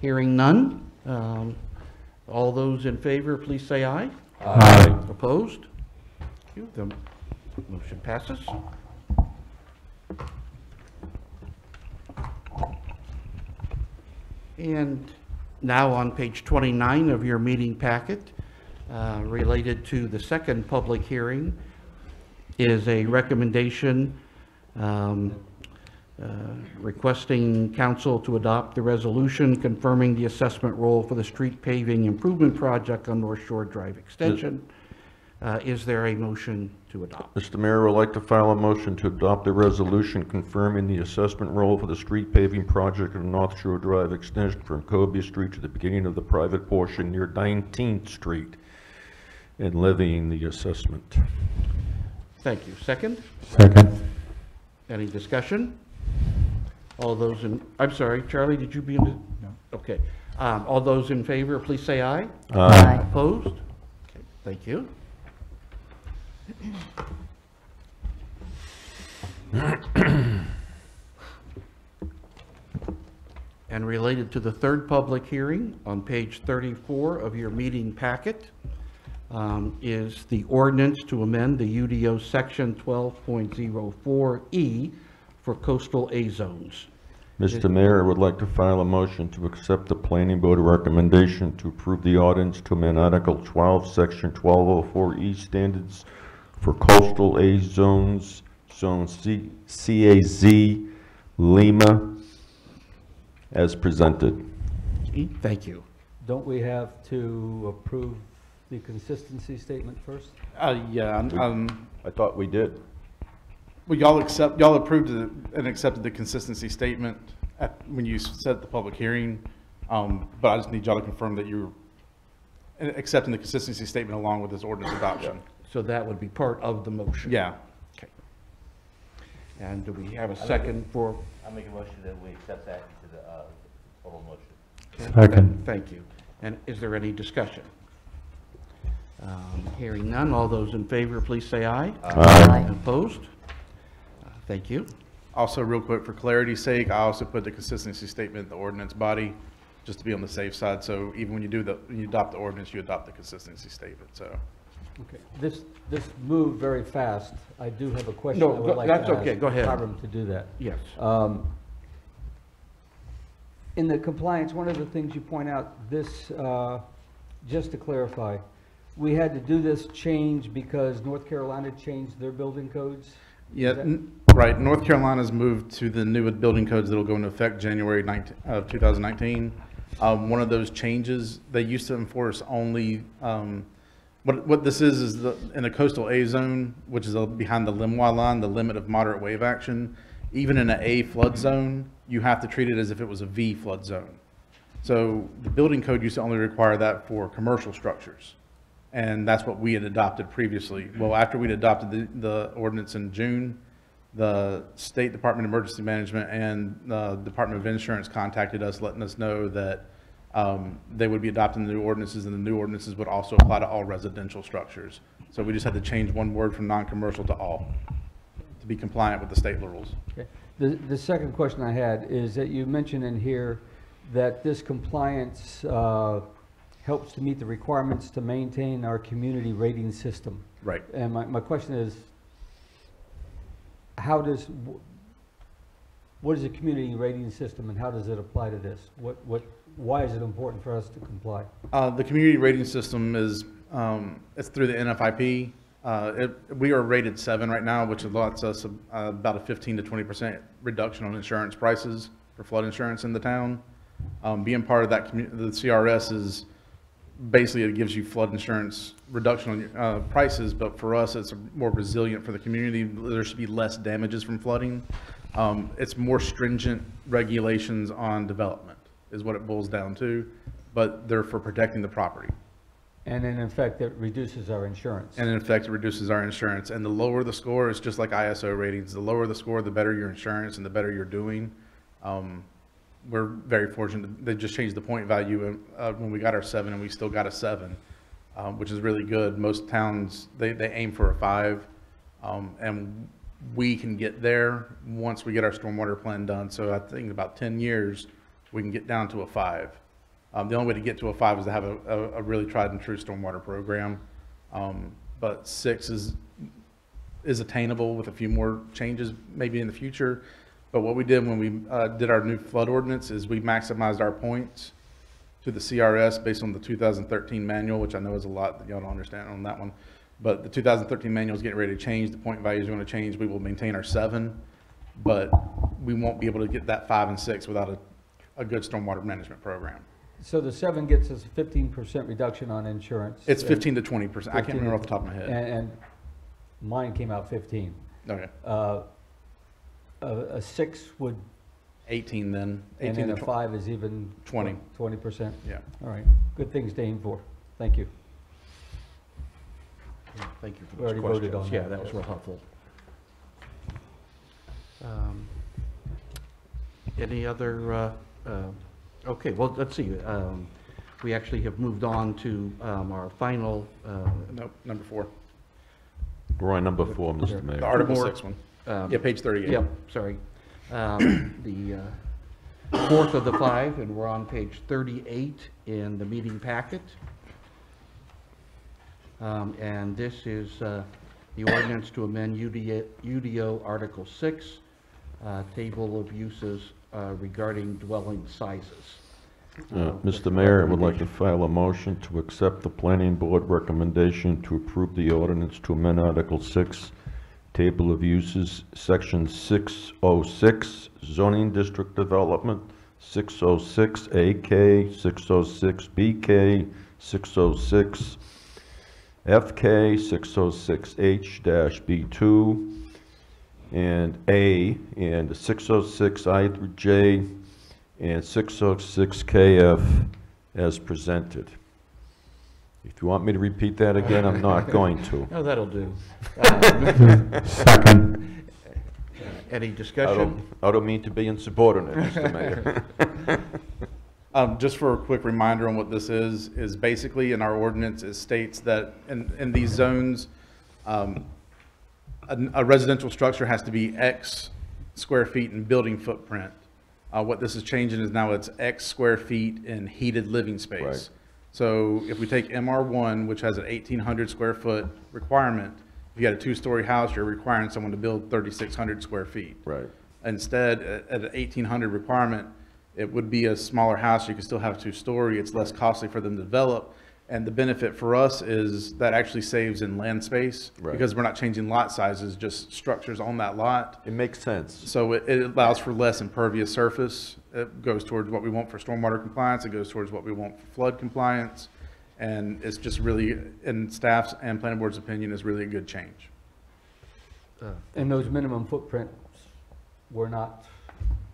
Hearing none. All those in favor, please say aye. Aye. Opposed? Thank you. The motion passes. And now on page 29 of your meeting packet, related to the second public hearing, is a recommendation requesting council to adopt the resolution confirming the assessment roll for the street paving improvement project on North Shore Drive Extension. Is there a motion to adopt? Mr. Mayor, I'd like to file a motion to adopt the resolution confirming the assessment roll for the street paving project on North Shore Drive Extension from Cobia Street to the beginning of the private portion near 19th Street and levying the assessment. Thank you. Second? Second. Any discussion? All those in, I'm sorry, Charlie, did you be in? No. Okay. All those in favor, please say aye. Aye. Opposed? Okay, thank you. And related to the third public hearing on page 34 of your meeting packet, is the ordinance to amend the UDO Section 12.04E for coastal A zones. Mr. Mayor, I would like to file a motion to accept the planning board recommendation to approve the ordinance to amend Article 12, Section 1204E standards for coastal A zones, Zone C, CAZ, Lima, as presented. Thank you. Don't we have to approve the consistency statement first? Yeah, I thought we did. well, y'all approved and accepted the consistency statement when you set the public hearing. But I just need y'all to confirm that you're accepting the consistency statement along with this ordinance adoption. So that would be part of the motion. Yeah. Okay. And do we have a second for? I make a motion that we accept that into the total motion. Second. Thank you. And is there any discussion? Hearing none, all those in favor, please say aye. Aye. Opposed? Thank you. Also, real quick, for clarity's sake, I also put the consistency statement in the ordinance body, just to be on the safe side. So even when you adopt the ordinance, you adopt the consistency statement, so. Okay, this moved very fast. I do have a question No, I would like to ask. that's okay. Go ahead. Hiram to do that. Yes. In the compliance, one of the things you point out, this, just to clarify, we had to do this change because North Carolina changed their building codes? Yeah, right. North Carolina's moved to the new building codes that'll go into effect January 2019. One of those changes, they used to enforce only, what this is in the coastal A zone, which is behind the Limwa line, the limit of moderate wave action. Even in an A flood zone, you have to treat it as if it was a V flood zone. So the building code used to only require that for commercial structures. And that's what we had adopted previously. Well, after we'd adopted the ordinance in June, the State Department of Emergency Management and the Department of Insurance contacted us, letting us know that they would be adopting the new ordinances, and the new ordinances would also apply to all residential structures. So we just had to change one word from non-commercial to all to be compliant with the state rules. Okay. The second question I had is that you mentioned in here that this compliance helps to meet the requirements to maintain our community rating system. Right. And my question is, what is a community rating system and how does it apply to this? Why is it important for us to comply? The community rating system is, it's through the NFIP. We are rated 7 right now, which allows us about a 15 to 20% reduction on insurance prices for flood insurance in the town. Being part of that, the CRS is basically, it gives you flood insurance reduction on your prices, but for us, it's more resilient for the community. There should be less damages from flooding. It's more stringent regulations on development is what it boils down to, but they're for protecting the property. And in effect, it reduces our insurance. And in effect, it reduces our insurance. And the lower the score, it's just like ISO ratings. The lower the score, the better your insurance and the better you're doing. We're very fortunate. They just changed the point value when we got our 7, and we still got a 7, which is really good. Most towns, they aim for a 5, and we can get there once we get our stormwater plan done. So I think in about 10 years, we can get down to a 5. The only way to get to a 5 is to have a really tried and true stormwater program. But 6 is attainable with a few more changes maybe in the future. But what we did when we did our new flood ordinance is we maximized our points to the CRS based on the 2013 manual, which I know is a lot that y'all don't understand on that one. But the 2013 manual is getting ready to change. The point values are going to change. We will maintain our 7, but we won't be able to get that 5 and 6 without a good stormwater management program. So the 7 gets us a 15% reduction on insurance. It's 15 to 20%. I can't remember off the top of my head. And mine came out 15. Okay. A 6 would, 18 then. 18 and then to a 5 is even 20. 20%. Yeah. All right. Good things to aim for. Thank you. Thank you for We those already questions. voted on Yeah, that. that was real helpful. Any other, okay, well, let's see. We actually have moved on to our final. Nope, number 4. We're on number 4, Mr. The Mayor. Article More, 6 one. Yeah, page 38. Yep, sorry. The fourth of the 5, and we're on page 38 in the meeting packet. And this is the ordinance to amend UDO Article 6, Table of Uses regarding dwelling sizes. Mr. Mayor, I would like to file a motion to accept the planning board recommendation to approve the ordinance to amend Article 6, Table of Uses, Section 606, Zoning District Development, 606AK, 606BK, 606 FK, 606H-B2, and A, and 606I through J, and 606KF as presented. If you want me to repeat that again, I'm not going to. No, that'll do. Second. Any I discussion? don't mean to be insubordinate, Mr. Mayor. Just for a quick reminder on what this is basically in our ordinance, it states that in these zones, a residential structure has to be X square feet in building footprint. What this is changing is now it's X square feet in heated living space. Right. So if we take MR1, which has an 1,800 square foot requirement, if you got a 2-story house, you're requiring someone to build 3,600 square feet. Right. Instead, at an 1,800 requirement, it would be a smaller house. You can still have 2-story. It's less costly for them to develop. And the benefit for us is that actually saves in land space. Right. Because we're not changing lot sizes, just structures on that lot. It makes sense. So it allows for less impervious surface. It goes towards what we want for stormwater compliance. It goes towards what we want for flood compliance. And it's just really, in staff's and planning board's opinion, is really a good change. And those minimum footprints were not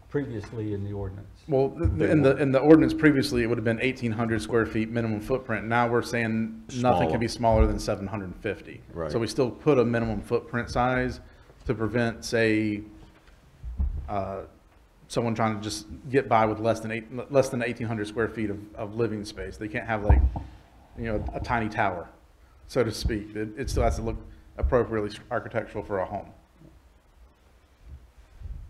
previously in the ordinance. Well, in the ordinance previously, it would have been 1,800 square feet minimum footprint. Now we're saying nothing Smaller. can be smaller than 750. Right. So we still put a minimum footprint size to prevent, say, someone trying to just get by with less than 1,800 square feet of living space. They can't have like, a tiny tower, so to speak. It still has to look appropriately architectural for a home.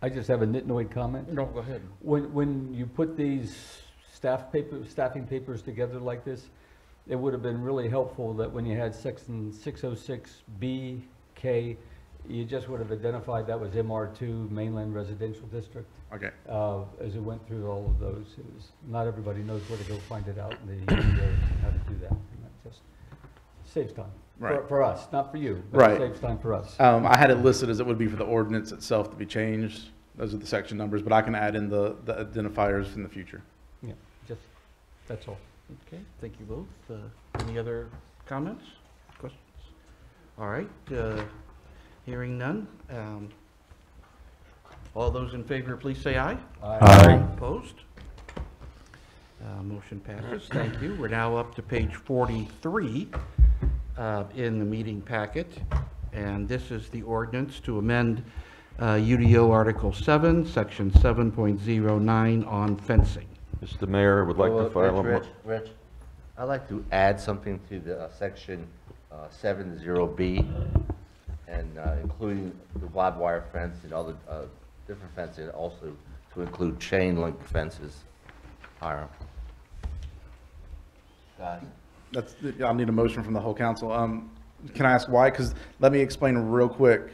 I just have a nitnoid comment. No, go ahead. When you put these staffing papers together like this, it would have been really helpful that when you had section 606B, K, you just would have identified that was MR2, Mainland Residential District. Okay. As it went through all of those, not everybody knows where to go find it out, and they how to do that. And that just saves time. Right. For us, not for you, but Right. it saves time for us. I had it listed as it would be for the ordinance itself to be changed. Those are the section numbers, but I can add in the identifiers in the future. Yeah, that's all. Okay, thank you both. Any other comments, questions? All right, hearing none. All those in favor, please say aye. Aye. Opposed? Motion passes. Thank you. We're now up to page 43 in the meeting packet, and this is the ordinance to amend UDO Article 7, Section 7.09 on fencing. Mr. Mayor, I would like to file a... Rich, I'd like to add something to the section 70B, and including the barbed wire fence and other different fencing, also to include chain link fences. Hiram. Guys. I'll need a motion from the whole council. Can I ask why? Because let me explain real quick.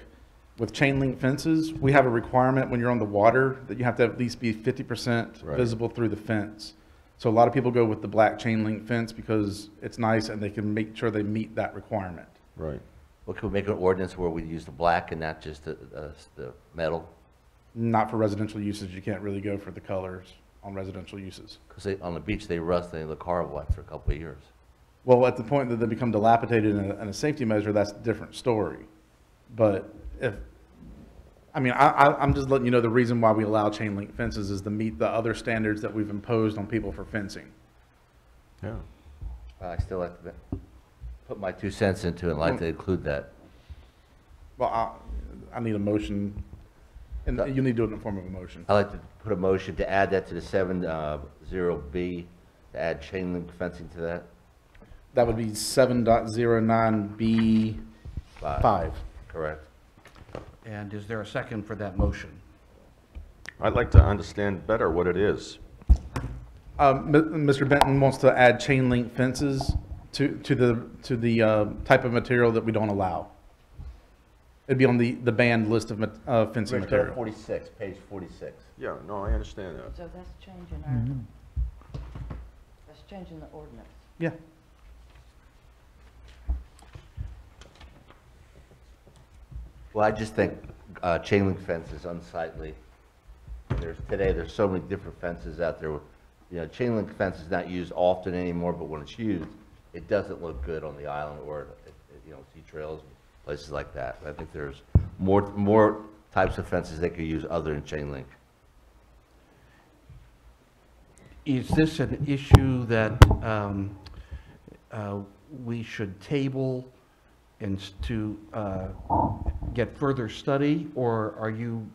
With chain link fences, we have a requirement when you're on the water that you have to at least be 50% Right. visible through the fence. So a lot of people go with the black chain link fence because it's nice and they can make sure they meet that requirement. Right. Well, could we make an ordinance where we use the black and not just the metal? Not for residential uses. You can't really go for the colors on residential uses. Because on the beach, they rust, they look horrible after a couple of years. Well, at the point that they become dilapidated in a safety measure, that's a different story. But I'm just letting you know the reason why we allow chain link fences is to meet the other standards that we've imposed on people for fencing. Yeah. I still like to put my 2 cents into it and like to include that. Well, I need a motion, and you need to do it in the form of a motion. I'd like to put a motion to add that to the 70B, to add chain link fencing to that. That would be 7.09B5. Correct. And is there a second for that motion? I'd like to understand better what it is. Mr. Benton wants to add chain link fences to the type of material that we don't allow. It'd be on the banned list of fencing Rich, go to material. 46, page 46. Yeah, no, I understand that. So that's changing our, that's changing the ordinance. Yeah. Well, I just think chain link fence is unsightly. There's so many different fences out there. You know, chain link fence is not used often anymore, but when it's used, it doesn't look good on the island or, you know, sea trails, places like that. I think there's more types of fences they could use other than chain link. Is this an issue that we should table and to get further study, or are you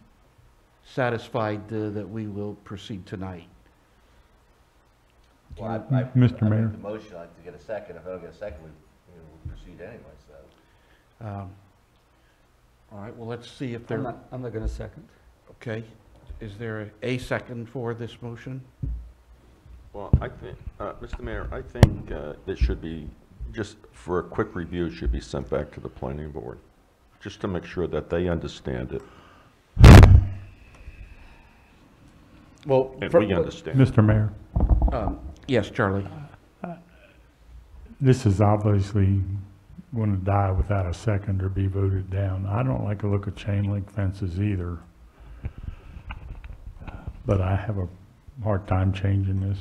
satisfied that we will proceed tonight? Well, I Mr. Mayor. make the motion, I'd like to get a second. If I don't get a second, we'll proceed anyway, so. All right, well, let's see if I'm there, not going to second. okay. Is there a second for this motion? Well, I think, Mr. Mayor, I think it should be, just for a quick review, should be sent back to the planning board, just to make sure that they understand it, Well, and for- we understand. Mr. Mayor, Yes, Charlie? this is obviously going to die without a second or be voted down. I don't like the look of chain link fences either, but I have a hard time changing this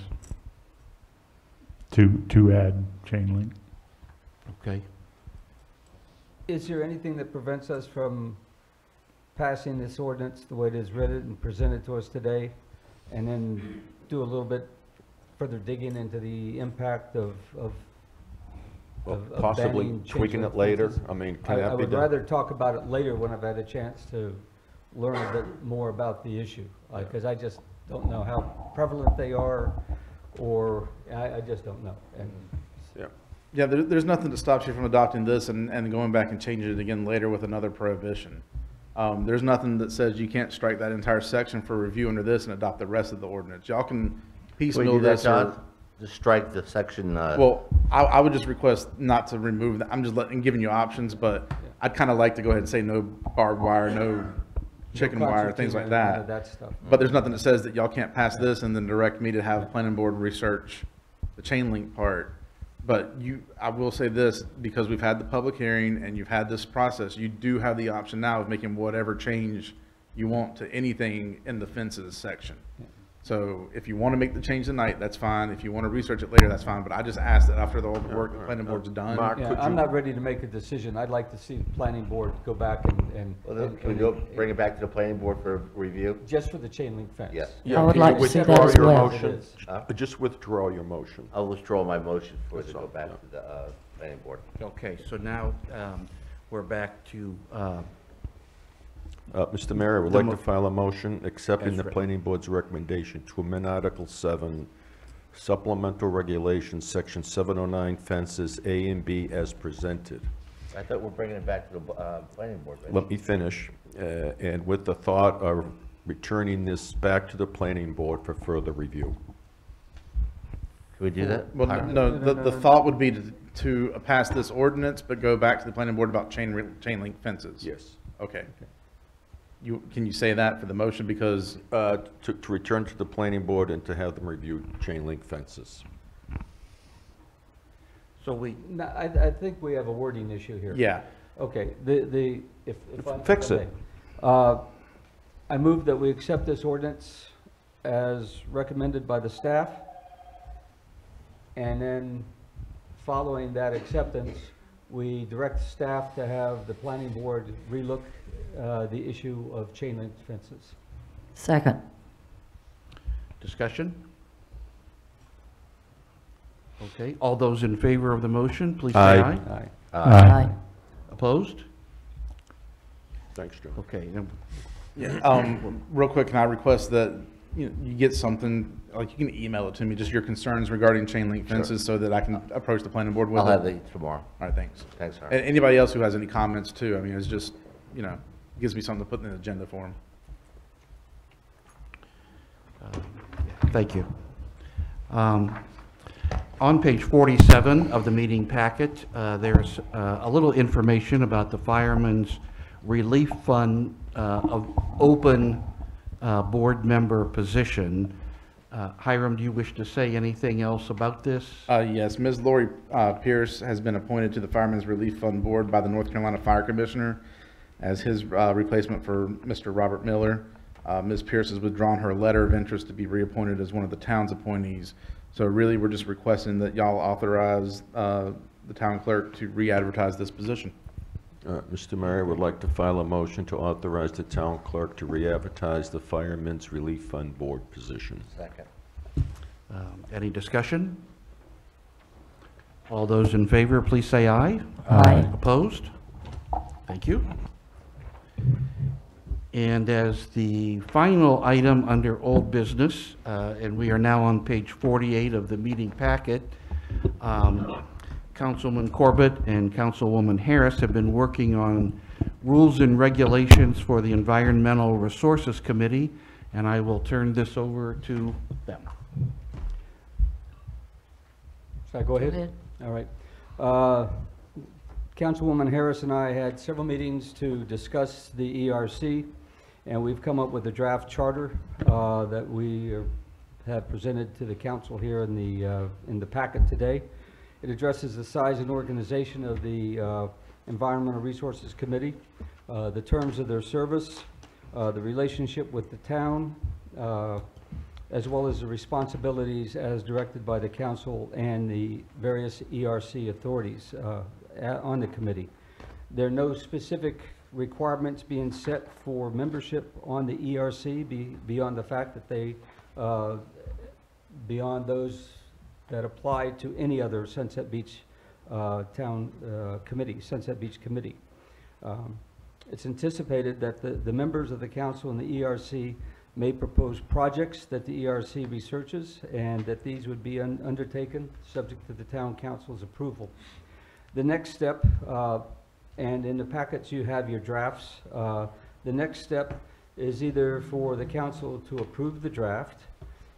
to add chain link. Okay. Is there anything that prevents us from passing this ordinance the way it is written and presented to us today, and then do a little bit further digging into the impact of Well, of possibly banning tweaking chain-link it later, fences? I mean, I can that be would done? rather talk about it later when I've had a chance to learn a bit more about the issue, because I just don't know how prevalent they are, or I just don't know. And Yeah. Yeah, there's nothing that stops you from adopting this and going back and changing it again later with another prohibition. There's nothing that says you can't strike that entire section for review under this and adopt the rest of the ordinance. Y'all can Will piecemeal you do that, this or, John? Just strike the section, well, I would just request not to remove that. I'm just giving you options, but I'd kind of like to go ahead and say no barbed wire, no chicken wire, things like none of that. stuff. But there's nothing that says that y'all can't pass this and then direct me to have planning board research the chain link part. But I will say this, because we've had the public hearing and you've had this process, you do have the option now of making whatever change you want to anything in the fences section. So if you want to make the change tonight, that's fine. If you want to research it later, that's fine. But I just ask that after all the work the planning board's done. Mark, Yeah, could I'm you- not ready to make a decision. I'd like to see the planning board go back and. well, then can we go bring it back to the planning board for review? Just for the chain link fence. Yes. Yeah, I would can like you to see that withdraw as your well. motion? It is. Just withdraw your motion. I'll withdraw my motion for it to That's go all, back yeah. to the planning board. Okay, so now we're back to, Mr. Mayor, I would The like mo- to file a motion accepting As the written. planning board's recommendation to amend Article 7, supplemental regulations, Section 709 fences A and B as presented. I thought we're bringing it back to the planning board. right? Let me finish, and with the thought of returning this back to the planning board for further review. Can we do that? Well, no, the thought would be to pass this ordinance, but go back to the planning board about chain link fences. Yes. Okay. Can you say that for the motion? Because, To return to the planning board and to have them review chain link fences. so we, No, I think we have a wording issue here. yeah, Okay, if I. Fix if I it. may. I move that we accept this ordinance as recommended by the staff. And then, following that acceptance, we direct staff to have the planning board relook the issue of chain link fences. Second. discussion? Okay, all those in favor of the motion, please say aye. Aye. Aye. Aye. Opposed? Thanks, John. Okay, then, real quick, can I request that, you get something, like you can email it to me, just your concerns regarding chain link fences so that I can approach the planning board with it? I'll have the tomorrow. All right, thanks. Thanks, sir. And anybody else who has any comments too, I mean, it's just, gives me something to put in the agenda for them. thank you. On page 47 of the meeting packet, there's a little information about the Fireman's Relief Fund of open board member position. Hiram, do you wish to say anything else about this? Yes, Ms. Lori Pierce has been appointed to the Fireman's Relief Fund Board by the North Carolina Fire Commissioner as his replacement for Mr. Robert Miller. Ms. Pierce has withdrawn her letter of interest to be reappointed as one of the town's appointees. So really, we're just requesting that y'all authorize the town clerk to re-advertise this position. Mr. Mayor, I would like to file a motion to authorize the town clerk to re-advertise the Fireman's Relief Fund Board position. Second. Any discussion? All those in favor, please say aye. Aye. Opposed? Thank you. And as the final item under old business, and we are now on page 48 of the meeting packet, Councilman Corbett and Councilwoman Harris have been working on rules and regulations for the Environmental Resources Committee, and I will turn this over to them. Should I go ahead? Go ahead. All right. Councilwoman Harris and I had several meetings to discuss the ERC, and we've come up with a draft charter that we have presented to the council here in the packet today. It addresses the size and organization of the Environmental Resources Committee, the terms of their service, the relationship with the town, as well as the responsibilities as directed by the council and the various ERC authorities on the committee. There are no specific requirements being set for membership on the ERC beyond the fact that they, beyond those that apply to any other Sunset Beach town committee, Sunset Beach Committee. It's anticipated that the members of the council and the ERC may propose projects that the ERC researches, and that these would be undertaken subject to the town council's approval. The next step, and in the packets you have your drafts, the next step is either for the council to approve the draft,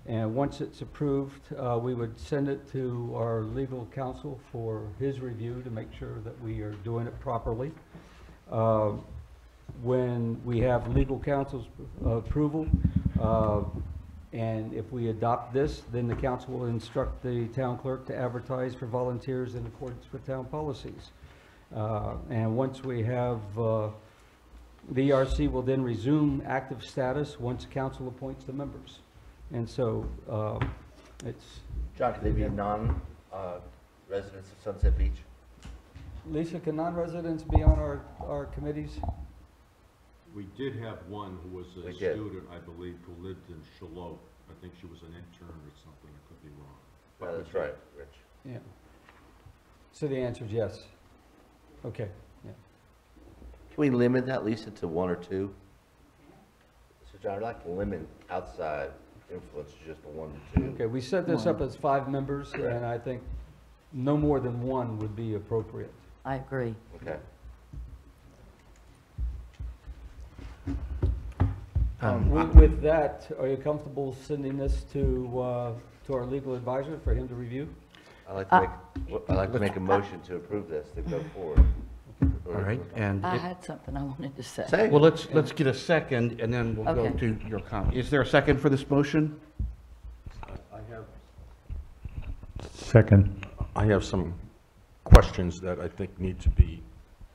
and once it's approved, we would send it to our legal counsel for his review to make sure that we are doing it properly. When we have legal counsel's approval, and if we adopt this, then the council will instruct the town clerk to advertise for volunteers in accordance with town policies. And once we have, the ERC will then resume active status once council appoints the members. And so it's... John, can they be non-residents of Sunset Beach? Lisa, can non-residents be on our committees? We did have one who was a student, I believe, who lived in Charlotte. I think she was an intern or something, I could be wrong. Yeah, that's right, Rich. Yeah. So the answer is yes. Okay, yeah. Can we limit that, Lisa, to one or two? So John, I'd like to limit outside influence to just the 1 to 2. Okay, we set this up as 5 members, and I think no more than 1 would be appropriate. I agree. Okay. With that, are you comfortable sending this to our legal advisor for him to review? I'd like to make a motion to approve this, to go forward. All right, and I had something I wanted to say. Say. well, let's get a second, and then we'll go Okay. to your comment. Is there a second for this motion? Second. I have some questions that I think need to be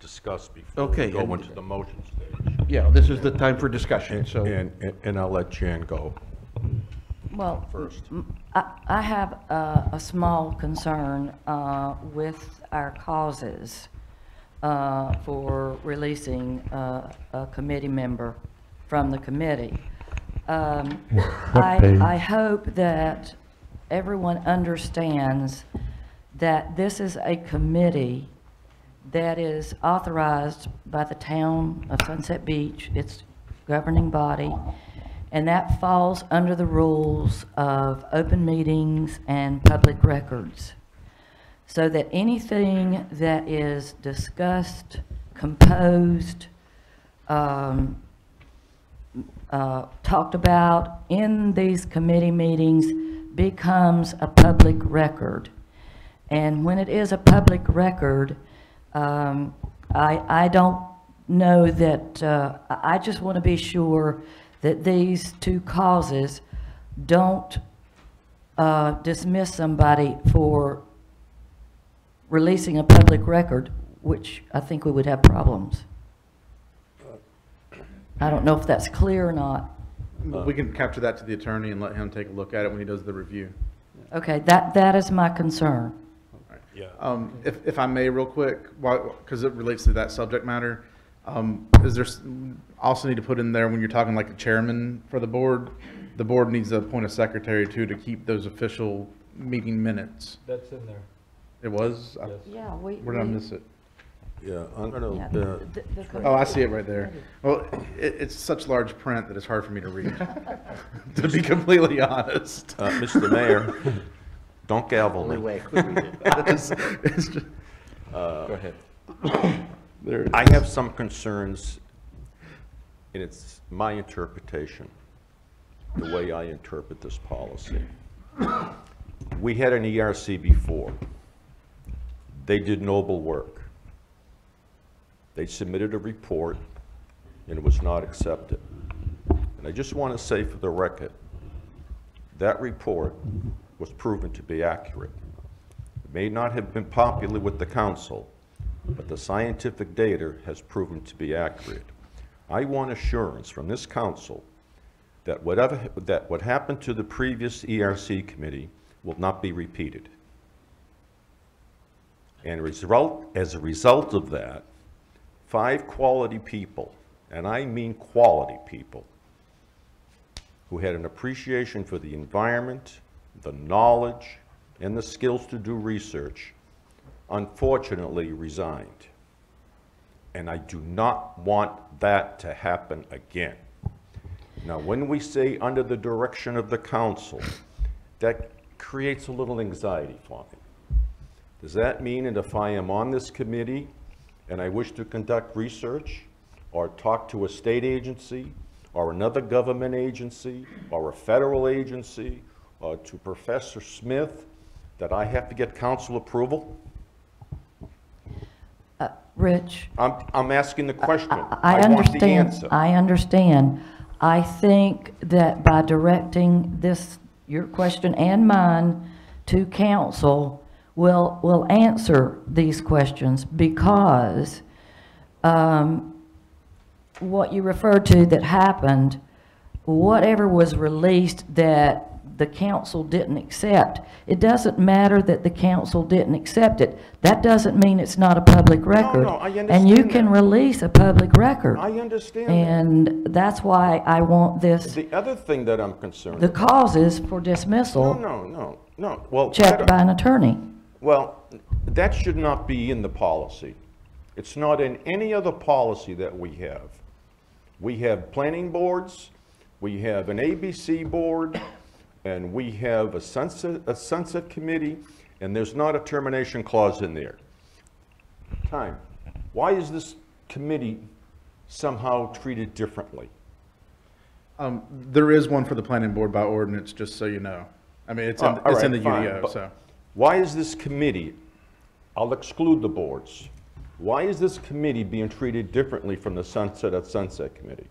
discussed before Okay, we go and- into the motion stage. Yeah, this is the time for discussion, so. And I'll let Jan go Well, first. I have a small concern with our causes for releasing a committee member from the committee. I hope that everyone understands that this is a committee that is authorized by the town of Sunset Beach, its governing body, and that falls under the rules of open meetings and public records. So that anything that is discussed, composed, talked about in these committee meetings becomes a public record. And when it is a public record, I don't know that, I just want to be sure that these two causes don't dismiss somebody for releasing a public record, which I think we would have problems. I don't know if that's clear or not. We can capture that to the attorney and let him take a look at it when he does the review. Okay, that is my concern. If I may, real quick, because it relates to that subject matter, is there, also need to put in there when you're talking like the chairman for the board needs to appoint a secretary too to keep those official meeting minutes. That's in there. It was? Yes. Yeah, Where did I miss it? Yeah, I'm gonna, Oh, I see it right there. Well, it's such large print that it's hard for me to read, to be completely honest. Mr. Mayor, don't gavel Only me. way I could read it. It's just- Go ahead. there it I is. have some concerns, and it's my interpretation, the way I interpret this policy. We had an ERC before. They did noble work. They submitted a report, and it was not accepted. And I just want to say for the record, that report was proven to be accurate. It may not have been popular with the council, but the scientific data has proven to be accurate. I want assurance from this council that what happened to the previous ERC committee will not be repeated. And as a result of that, 5 quality people, and I mean quality people, who had an appreciation for the environment, the knowledge, and the skills to do research, unfortunately resigned. And I do not want that to happen again. Now, when we say under the direction of the council, that creates a little anxiety for me. Does that mean that if I am on this committee and I wish to conduct research or talk to a state agency or another government agency or a federal agency or to Professor Smith, that I have to get council approval? Rich? I'm asking the question. I want the understand. answer. I understand. I think that by directing this, your question and mine, to council, will answer these questions, because what you referred to that happened, whatever was released that the council didn't accept, it doesn't matter that the council didn't accept it. That doesn't mean it's not a public record. I understand and you can that. release a public record. I understand that. And that's why I want this, The other thing that I'm concerned the about. causes for dismissal No. Well, checked by an attorney. Well, that should not be in the policy. It's not in any other policy that we have. We have planning boards, we have an ABC board, and we have a sunset committee, and there's not a termination clause in there. Time. Why is this committee somehow treated differently? There is one for the planning board by ordinance, just so you know. I mean, it's in, All it's in right, the fine, UDO, but so. Why is this committee, I'll exclude the boards, why is this committee being treated differently from the Sunset at Sunset Committee?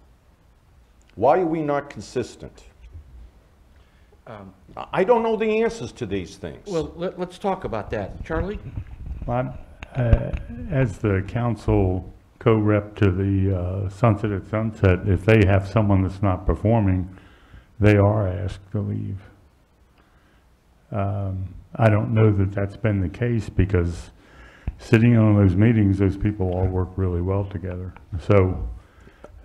Why are we not consistent? I don't know the answers to these things. Well, let's talk about that. Charlie? Well, as the council co-rep to the Sunset at Sunset, if they have someone that's not performing, they are asked to leave. I don't know that that's been the case, because sitting on those meetings, those people all work really well together. So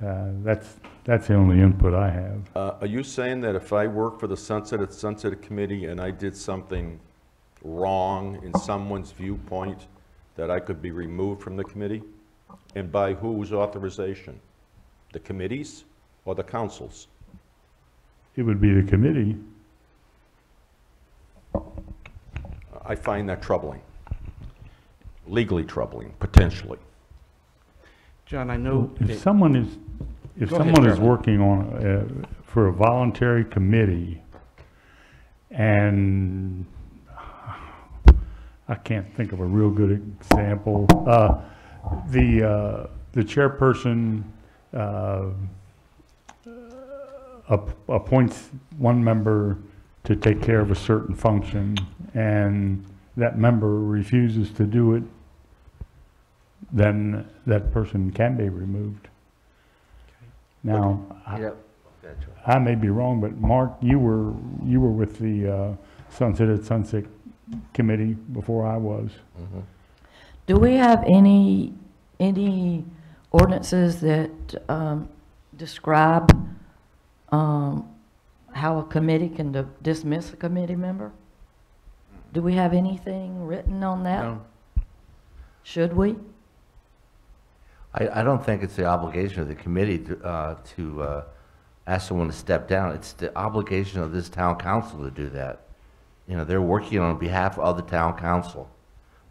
that's the only input I have. Are you saying that if I work for the Sunset at Sunset Committee and I did something wrong in someone's viewpoint, that I could be removed from the committee? And by whose authorization? The committees or the councils? It would be the committee. I find that troubling. Legally troubling, potentially. John, I know If that- someone is, if Go ahead, someone is Charlie. working on, for a voluntary committee, and I can't think of a real good example. The chairperson appoints one member to take care of a certain function, and that member refuses to do it, then that person can be removed. Now, I may be wrong, but Mark, you were with the Sunset at Sunset Committee before I was. Mhm. Do we have any ordinances that describe how a committee can dismiss a committee member? Do we have anything written on that? No. Should we? I don't think it's the obligation of the committee to ask someone to step down. It's the obligation of this town council to do that. You know, they're working on behalf of the town council.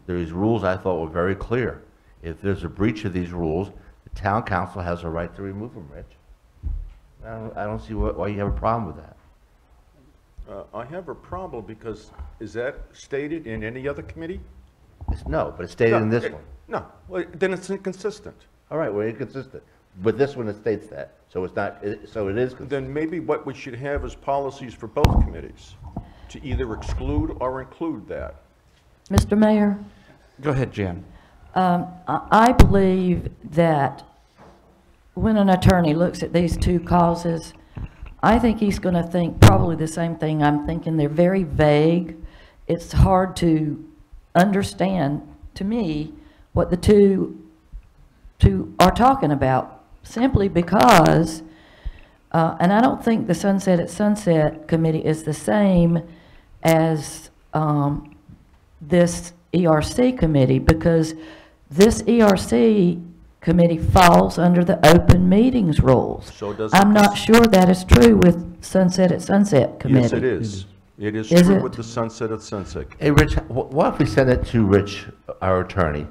These rules I thought were very clear. If there's a breach of these rules, the town council has a right to remove them, Rich. I don't see why you have a problem with that. I have a problem because, is that stated in any other committee? No, but it's stated in this No, one. No, well, then it's inconsistent. All right, we're inconsistent. But this one, it states that, so it's not, so it is consistent. Then maybe what we should have is policies for both committees, to either exclude or include that. Mr. Mayor? Go ahead, Jan. I believe that when an attorney looks at these two causes, I think he's going to think probably the same thing I'm thinking. They're very vague. It's hard to understand, to me, what the two are talking about, simply because, and I don't think the Sunset at Sunset Committee is the same as this ERC committee, because this ERC committee falls under the open meetings rules. So does I'm it- not sure that is true with Sunset at Sunset Committee. Yes, it is. It is Is true it? with the Sunset at Sunset. Hey, Rich, what if we send it to Rich, our attorney,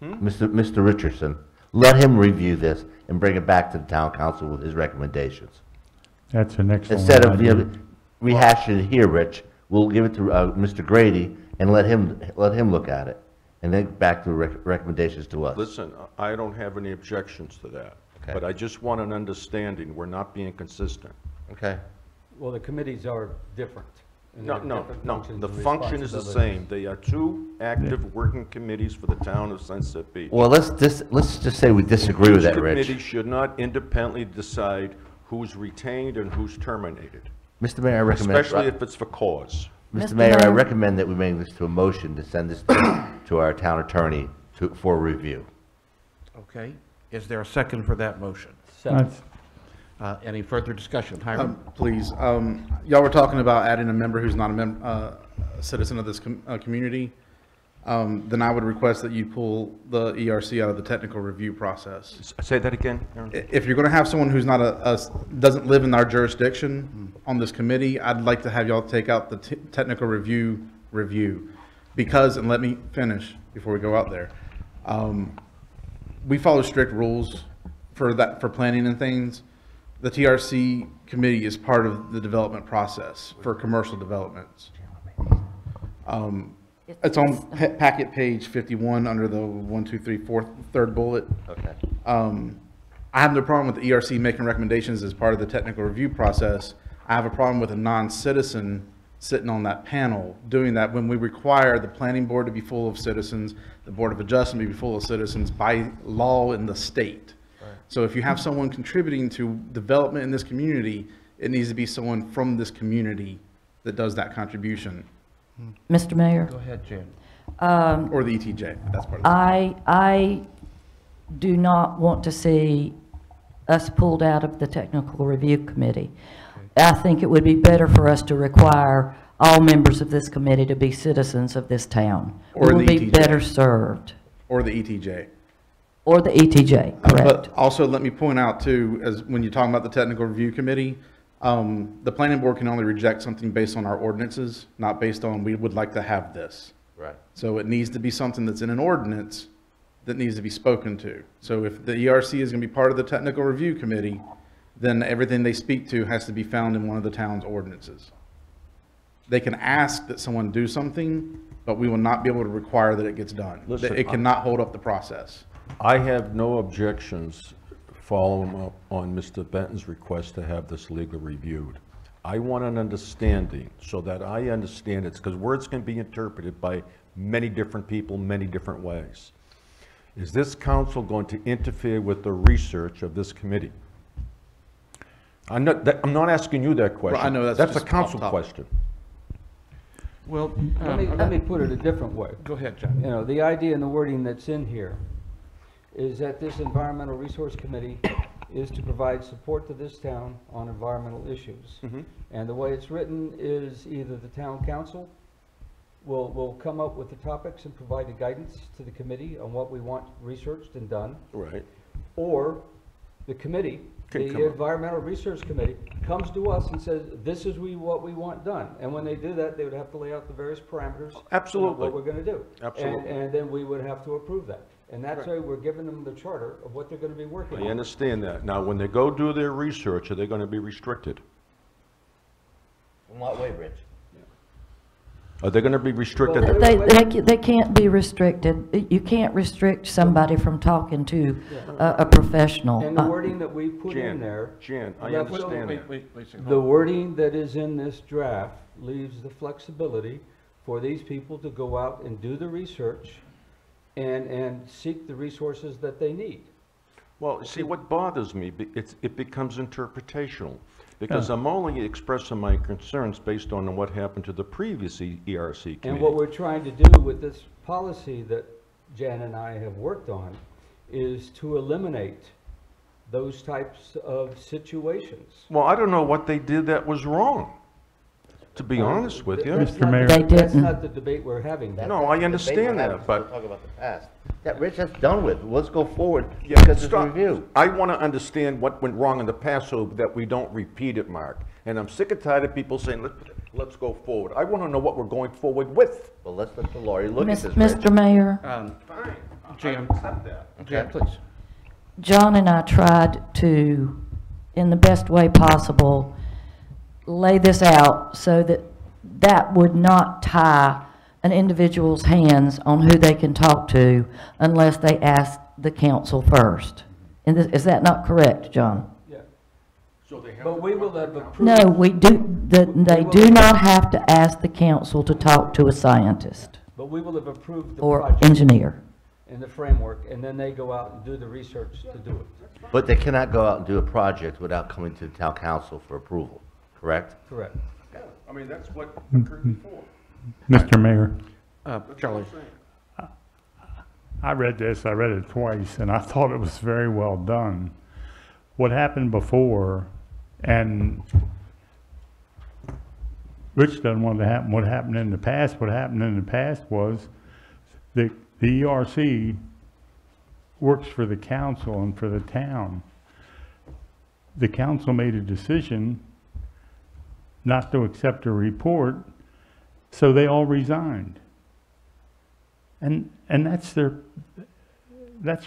Mr. Richardson? Let him review this and bring it back to the town council with his recommendations. That's an excellent Instead of, idea. rehashing it here, Rich, we'll give it to Mr. Grady and let him look at it, and then back to recommendations to us. Listen, I don't have any objections to that. Okay. But I just want an understanding, we're not being consistent. Okay? Well, the committees are different. and they No, have no, different no, functions the and function is the responsibilities. same. They are two active working committees for the town of Sunset Beach. Well, let's just say we disagree with that, Each Rich. committee should not independently decide who's retained and who's terminated, Mr. Mayor, I recommend. especially if it's for cause. Mr. Mr. Mayor, I Mayor. recommend that we make this to a motion to send this to our town attorney for review. Okay. Is there a second for that motion? Second. That's- Any further discussion? Hiram? Please, y'all were talking about adding a member who's not a citizen of this community. Then I would request that you pull the ERC out of the technical review process. Say that again, Aaron? If you're going to have someone who's not doesn't live in our jurisdiction on this committee, I'd like to have y'all take out the technical review, because, and let me finish before we go out there. We follow strict rules for planning and things. The TRC committee is part of the development process for commercial developments. It's on packet page 51 under the 1, 2, 3, 4, third bullet. Okay. I have no problem with the ERC making recommendations as part of the technical review process. I have a problem with a non-citizen sitting on that panel doing that when we require the planning board to be full of citizens, the Board of Adjustment to be full of citizens by law in the state. So if you have someone contributing to development in this community, it needs to be someone from this community that does that contribution, Mr. Mayor? Go ahead, Jan. or the ETJ, that's part of it. I do not want to see us pulled out of the technical review committee. I think it would be better for us to require all members of this committee to be citizens of this town. Or We will the be ETJ. better served. Or the ETJ. Or the ETJ, correct. But also, let me point out too, as when you're talking about the technical review committee, the planning board can only reject something based on our ordinances, not based on, we would like to have this. Right. So it needs to be something that's in an ordinance that needs to be spoken to. So if the ERC is going to be part of the technical review committee, then everything they speak to has to be found in one of the town's ordinances. They can ask that someone do something, but we will not be able to require that it gets done. Listen, It cannot hold up the process. I have no objections following up on Mr. Benton's request to have this legally reviewed. I want an understanding so that I understand it, because words can be interpreted by many different people, many different ways. Is this council going to interfere with the research of this committee? I'm not asking you that question. I know that's That's a just council off topic. question. Well, Let me put it a different way. go ahead, John. You know, the idea and the wording that's in here is that this Environmental Resource Committee is to provide support to this town on environmental issues. And the way it's written is either the town council will come up with the topics and provide the guidance to the committee on what we want researched and done, Right. or the committee, Can come the up. Environmental Research Committee, comes to us and says, this is what we want done. And when they do that, they would have to lay out the various parameters. Absolutely. Of what we're gonna do. Absolutely. And then we would have to approve that. And that's why we're giving them the charter of what they're gonna be working on. I understand that. Now, when they go do their research, are they going to be restricted? In what way, Rich? Are they going to be restricted? Well, They can't be restricted. You can't restrict somebody from talking to a professional. And the wording that we put in Jan, there. Jan, I left- understand that. The wording that is in this draft leaves the flexibility for these people to go out and do the research and seek the resources that they need. Well, see, what bothers me, it becomes interpretational, because I'm only expressing my concerns based on what happened to the previous ERC And what committee. we're trying to do with this policy that Jan and I have worked on is to eliminate those types of situations. Well, I don't know what they did that was wrong, to be honest with you. That's Mr. not- Mayor. They That's didn't. not the debate we're having. That- No, that's I the understand debate we're that, having, but- we're talking about the past. That, Rich, that's done with. Let's go forward Yeah, because it's stop. review. I want to understand what went wrong in the past so that we don't repeat it, Mark. And I'm sick and tired of people saying, let's go forward. I want to know what we're going forward with. Well, let's let the lawyer look at this, Rich. Mr. Mayor, Fine. Jan, accept that. Jan, please. John and I tried to, in the best way possible, lay this out so that that would not tie an individual's hands on who they can talk to unless they ask the council first. And is that not correct, John? Yeah. So they have But we will have approved. No, they do not have to ask the council to talk to a scientist But we will have approved the or project engineer. and the framework, and then they go out and do the research to do it. But they cannot go out and do a project without coming to the town council for approval, correct? Correct. Yeah, I mean, that's what occurred before. Mr. Mayor, Charlie. I read this, I read it twice, and I thought it was very well done. What happened before, and Rich doesn't want to happen, what happened in the past was the ERC works for the council and for the town. The council made a decision not to accept a report, so they all resigned. And that's their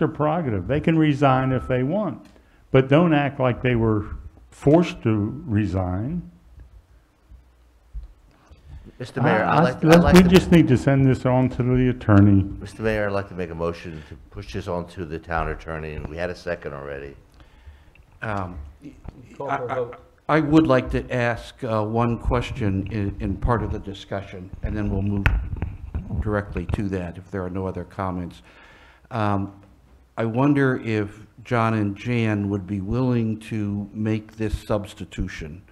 prerogative. They can resign if they want, but don't act like they were forced to resign. Mr. Mayor, We just need to send this on to the attorney. Mr. Mayor, I'd like to make a motion to push this on to the town attorney, and we had a second already. Call for a vote. I would like to ask one question in part of the discussion, and then we'll move directly to that if there are no other comments. I wonder if John and Jan would be willing to make this substitution.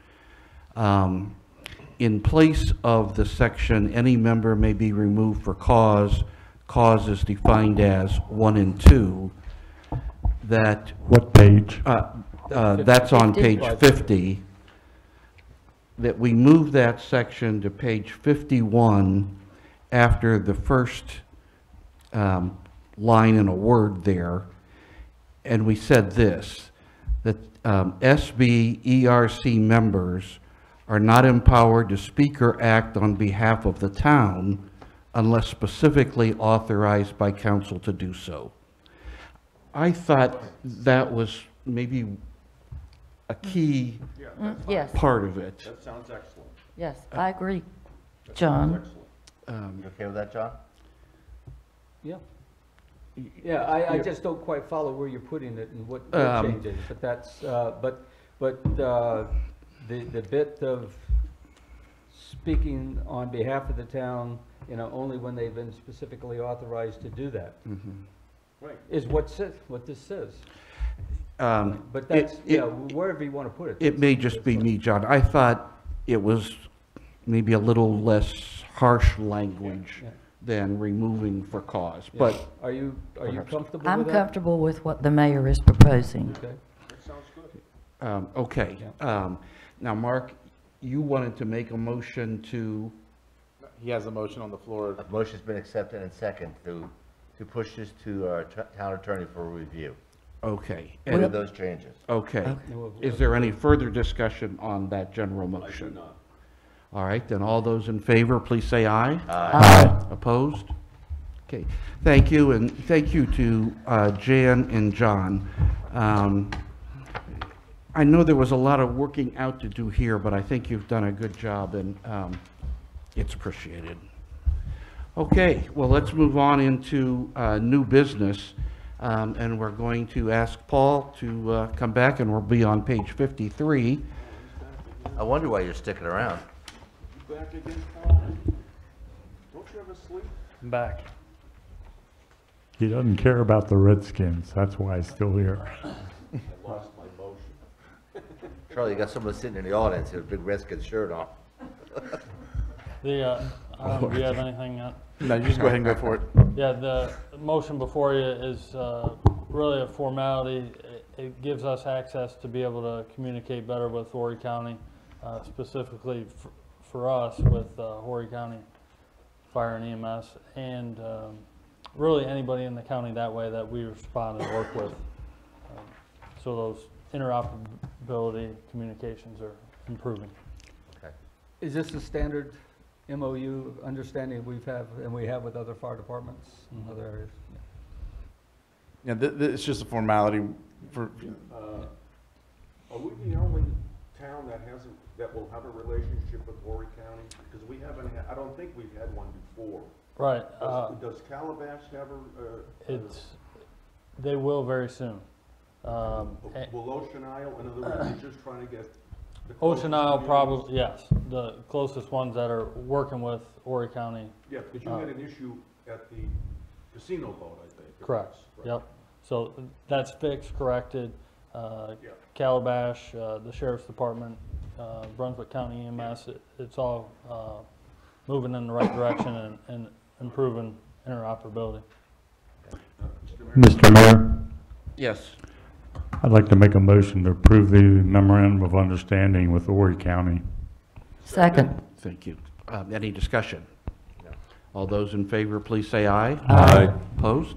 In place of the section, any member may be removed for cause is defined as 1 and 2, that What page? that's on page 50, that we move that section to page 51 after the first line in a word there, and we said this, that SB ERC members are not empowered to speak or act on behalf of the town unless specifically authorized by council to do so. I thought that was maybe a key Yes, part of it. That sounds excellent. yes, I agree. John? You okay with that, John? Yeah. Yeah, I just don't quite follow where you're putting it and what changes, but that's, the bit of speaking on behalf of the town, you know, only when they've been specifically authorized to do that. Right. Is what this says. But that's, wherever you want to put it. It may just be me, John. I thought it was maybe a little less harsh language than removing for cause, but. Are you comfortable with that? I'm comfortable with what the mayor is proposing. Okay. That sounds good. Okay. Now, Mark, you wanted to make a motion to, He has a motion on the floor. A motion's been accepted and second to push this to our town attorney for review. okay. With those changes. Okay. Is there any further discussion on that general motion? All right, then all those in favor, please say aye. Aye. Opposed? Okay, thank you, and thank you to Jan and John. I know there was a lot of working out to do here, but I think you've done a good job, and it's appreciated. Okay, well, let's move on into new business, and we're going to ask Paul to come back, and we'll be on page 53. I wonder why you're sticking around. Back again, Paul? Don't you ever sleep? I'm back. He doesn't care about the Redskins, that's why he's still here. I lost my motion. Charlie, you got someone sitting in the audience with a big Redskins shirt on. Do you have anything? No, you just go ahead and go for it. Yeah, the motion before you is really a formality. It gives us access to be able to communicate better with Horry County, specifically for us with Horry County Fire and EMS, and really anybody in the county that way that we respond and work with. So those interoperability communications are improving. Is this a standard MOU understanding we have with other fire departments and other areas? Yeah, it's just a formality for, Are we the only town that will have a relationship with Horry County? Because we haven't I don't think we've had one before. Right. Does Calabash have They will very soon. will Ocean Isle, in other words, you're just trying to get the Ocean Isle closest probably, yes, the closest ones that are working with Horry County. Yeah, because you had an issue at the casino boat, I think. Correct, yep. So that's fixed, corrected. Calabash, the Sheriff's Department, Brunswick County EMS, it's all moving in the right direction and improving interoperability. Mr. Mayor, Yes. I'd like to make a motion to approve the memorandum of understanding with Horry County. Second. Thank you. Any discussion? All those in favor, please say aye. Aye. Opposed?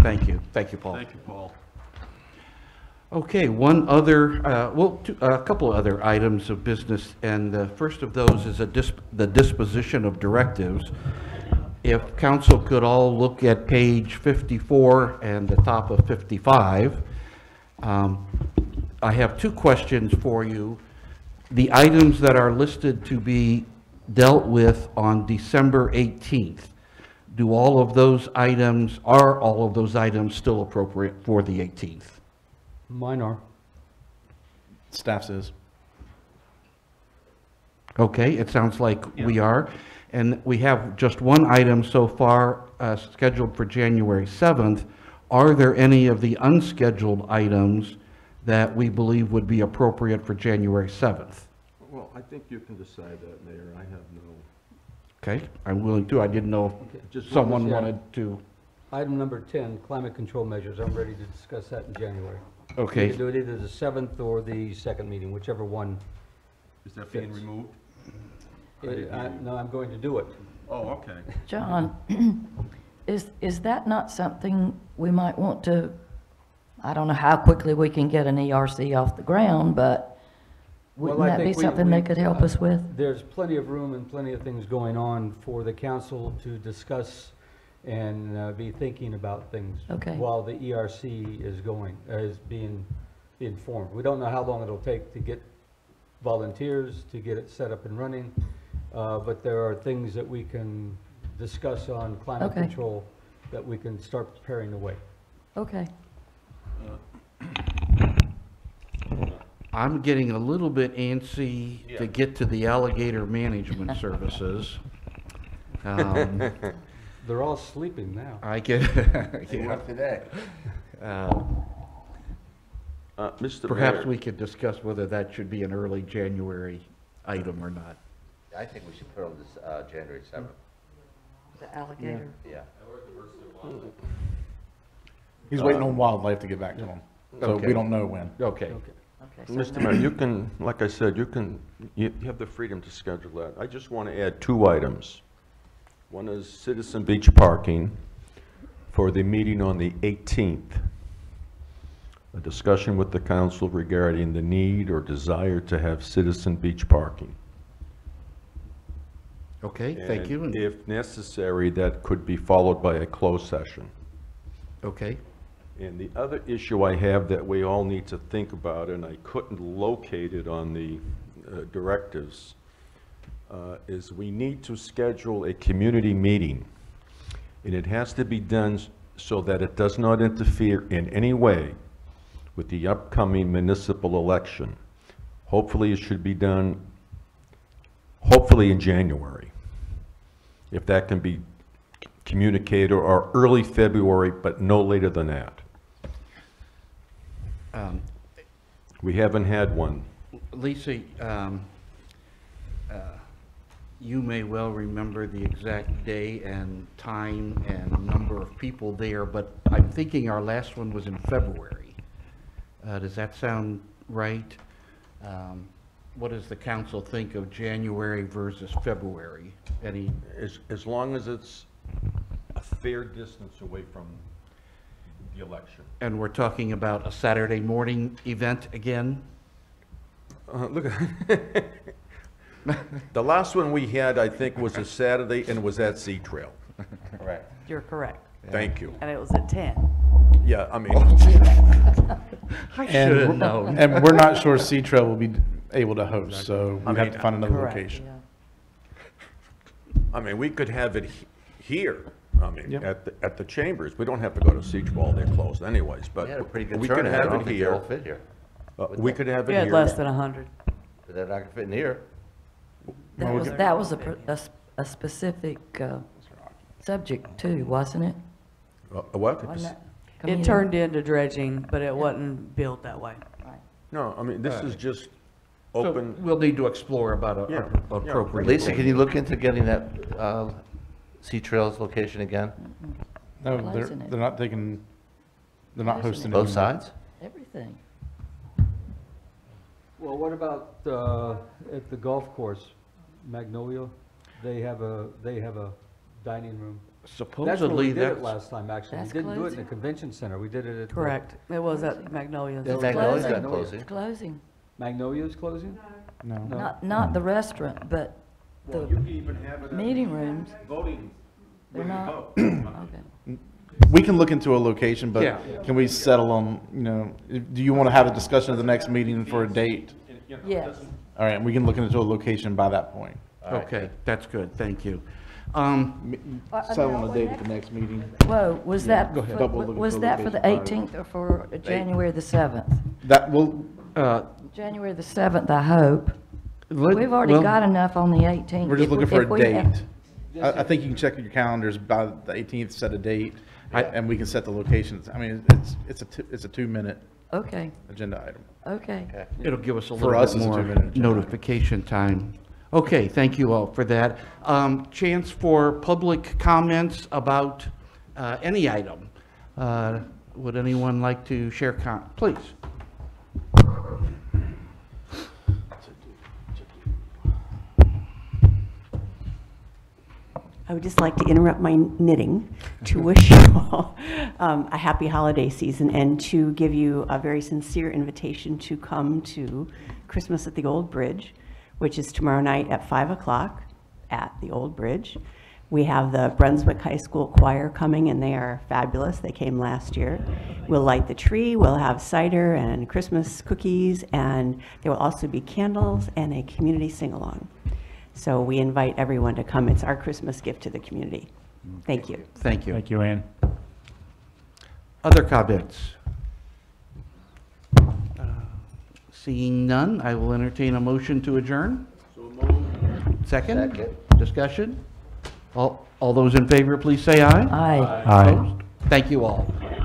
Thank you. Thank you, Paul. Thank you, Paul. Okay, one other, a couple of other items of business, and the first of those is the disposition of directives. If council could all look at page 54 and the top of 55. I have two questions for you. The items that are listed to be dealt with on December 18th, are all of those items still appropriate for the 18th? Mine are. staff says. Okay, it sounds like we are. And we have just one item so far scheduled for January 7th. Are there any of the unscheduled items that we believe would be appropriate for January 7th? Well, I think you can decide that, Mayor. I have no. Okay, I'm willing to. I didn't know if someone wanted to. Item number 10, climate control measures. I'm ready to discuss that in January. Okay. We can do it either the 7th or the second meeting, whichever one. Is that being removed? No, I'm going to do it. Oh, okay. John, is that not something we might want to, I don't know how quickly we can get an ERC off the ground, but wouldn't that be something they could help us with? There's plenty of room and plenty of things going on for the council to discuss and be thinking about things while the ERC is being formed. We don't know how long it'll take to get volunteers, to get it set up and running. but there are things that we can discuss on climate Okay. control that we can start preparing the way. Okay. I'm getting a little bit antsy to get to the alligator management services. They're all sleeping now. I get, They went today. Mr. perhaps Mayor, we could discuss whether that should be an early January item or not. I think we should put on this, January 7th. The alligator. Yeah. He's waiting on wildlife to get back to him, so Okay. we don't know when. Okay. Okay. so Mr. no- Mayor, you can, like I said, you have the freedom to schedule that. I just want to add 2 items. One is Citizen Beach parking for the meeting on the 18th. A discussion with the council regarding the need or desire to have Citizen Beach parking. Okay, thank you. And if necessary, that could be followed by a closed session. Okay, And the other issue I have that we all need to think about, and I couldn't locate it on the directives, is we need to schedule a community meeting. And it has to be done so that it does not interfere in any way with the upcoming municipal election. Hopefully, it should be done, hopefully in January, if that can be communicated, or early February, but no later than that. We haven't had one. Lisa, you may well remember the exact day and time and number of people there, but I'm thinking our last one was in February. Does that sound right? What does the council think of January versus February? Any, As long as it's a fair distance away from the election. and we're talking about a Saturday morning event again? Look, the last one we had, I think, was a Saturday, and it was at Sea Trail. Correct. You're correct. Thank you. And it was at 10. Yeah, I mean, I should have known. And we're not sure Sea Trail will be able to host, so we have to find another Correct, location. yeah. we could have it here. Yep. At the chambers. We don't have to go to Siege Wall, they're closed anyways, but We had a pretty good we could turnout. I have don't it think they all here. fit here. We could have We it had here. less than 100. But they're not gonna fit in here. That was a specific subject too, wasn't it? What? Wasn't that It community? turned into dredging, but it wasn't built that way. No, this is just So open. we'll need to explore about Yeah, a appropriate. Lisa, can you look into getting that, Sea Trails location again? No, Closing it. they're not taking, they're not Closing hosting it. it. Both sides? Everything. Well, what about at the golf course, Magnolia? They have a dining room. That's where we Supposedly, did it that's, last time, actually. We That's didn't do it in the closing? convention center. We did it at. Correct. It was at Magnolia's. It's Magnolia's closing. not closing. It's closing. Magnolia's closing? No. No. Not the restaurant, but the can even have it meeting rooms. voting. They're not, okay. We can look into a location, but Yeah. can we settle on, do you want to have a discussion at the next meeting for a date? Yes. All right, we can look into a location by that point. okay, that's good, thank you. Settle on a date at the next meeting. Whoa, was that, go ahead. for- Double looking was for that for the location 18th or for January the 7th? That will, January the 7th, I hope. Let- We've already well, got enough on the 18th. we're just If we- looking for if a we have- date. I think you can check your calendars by the 18th, set a date, I- and we can set the locations. I mean, it's a 2-minute Okay, agenda item. okay. It'll give us a For little us, bit it's a more 2-minute agenda. notification time. Okay, thank you all for that. Chance for public comments about any item. Would anyone like to share please? I would just like to interrupt my knitting to wish you all a happy holiday season and to give you a very sincere invitation to come to Christmas at the Old Bridge, which is tomorrow night at 5 o'clock at the Old Bridge. We have the Brunswick High School Choir coming, and they are fabulous. They came last year. We'll light the tree, we'll have cider and Christmas cookies, and there will also be candles and a community sing-along. So we invite everyone to come. It's our Christmas gift to the community. Thank you. Thank you. Thank you, Ann. Other comments? Seeing none, I will entertain a motion to adjourn. Second? Second. Discussion? All those in favor, please say aye. Aye. Aye. Opposed? Thank you all.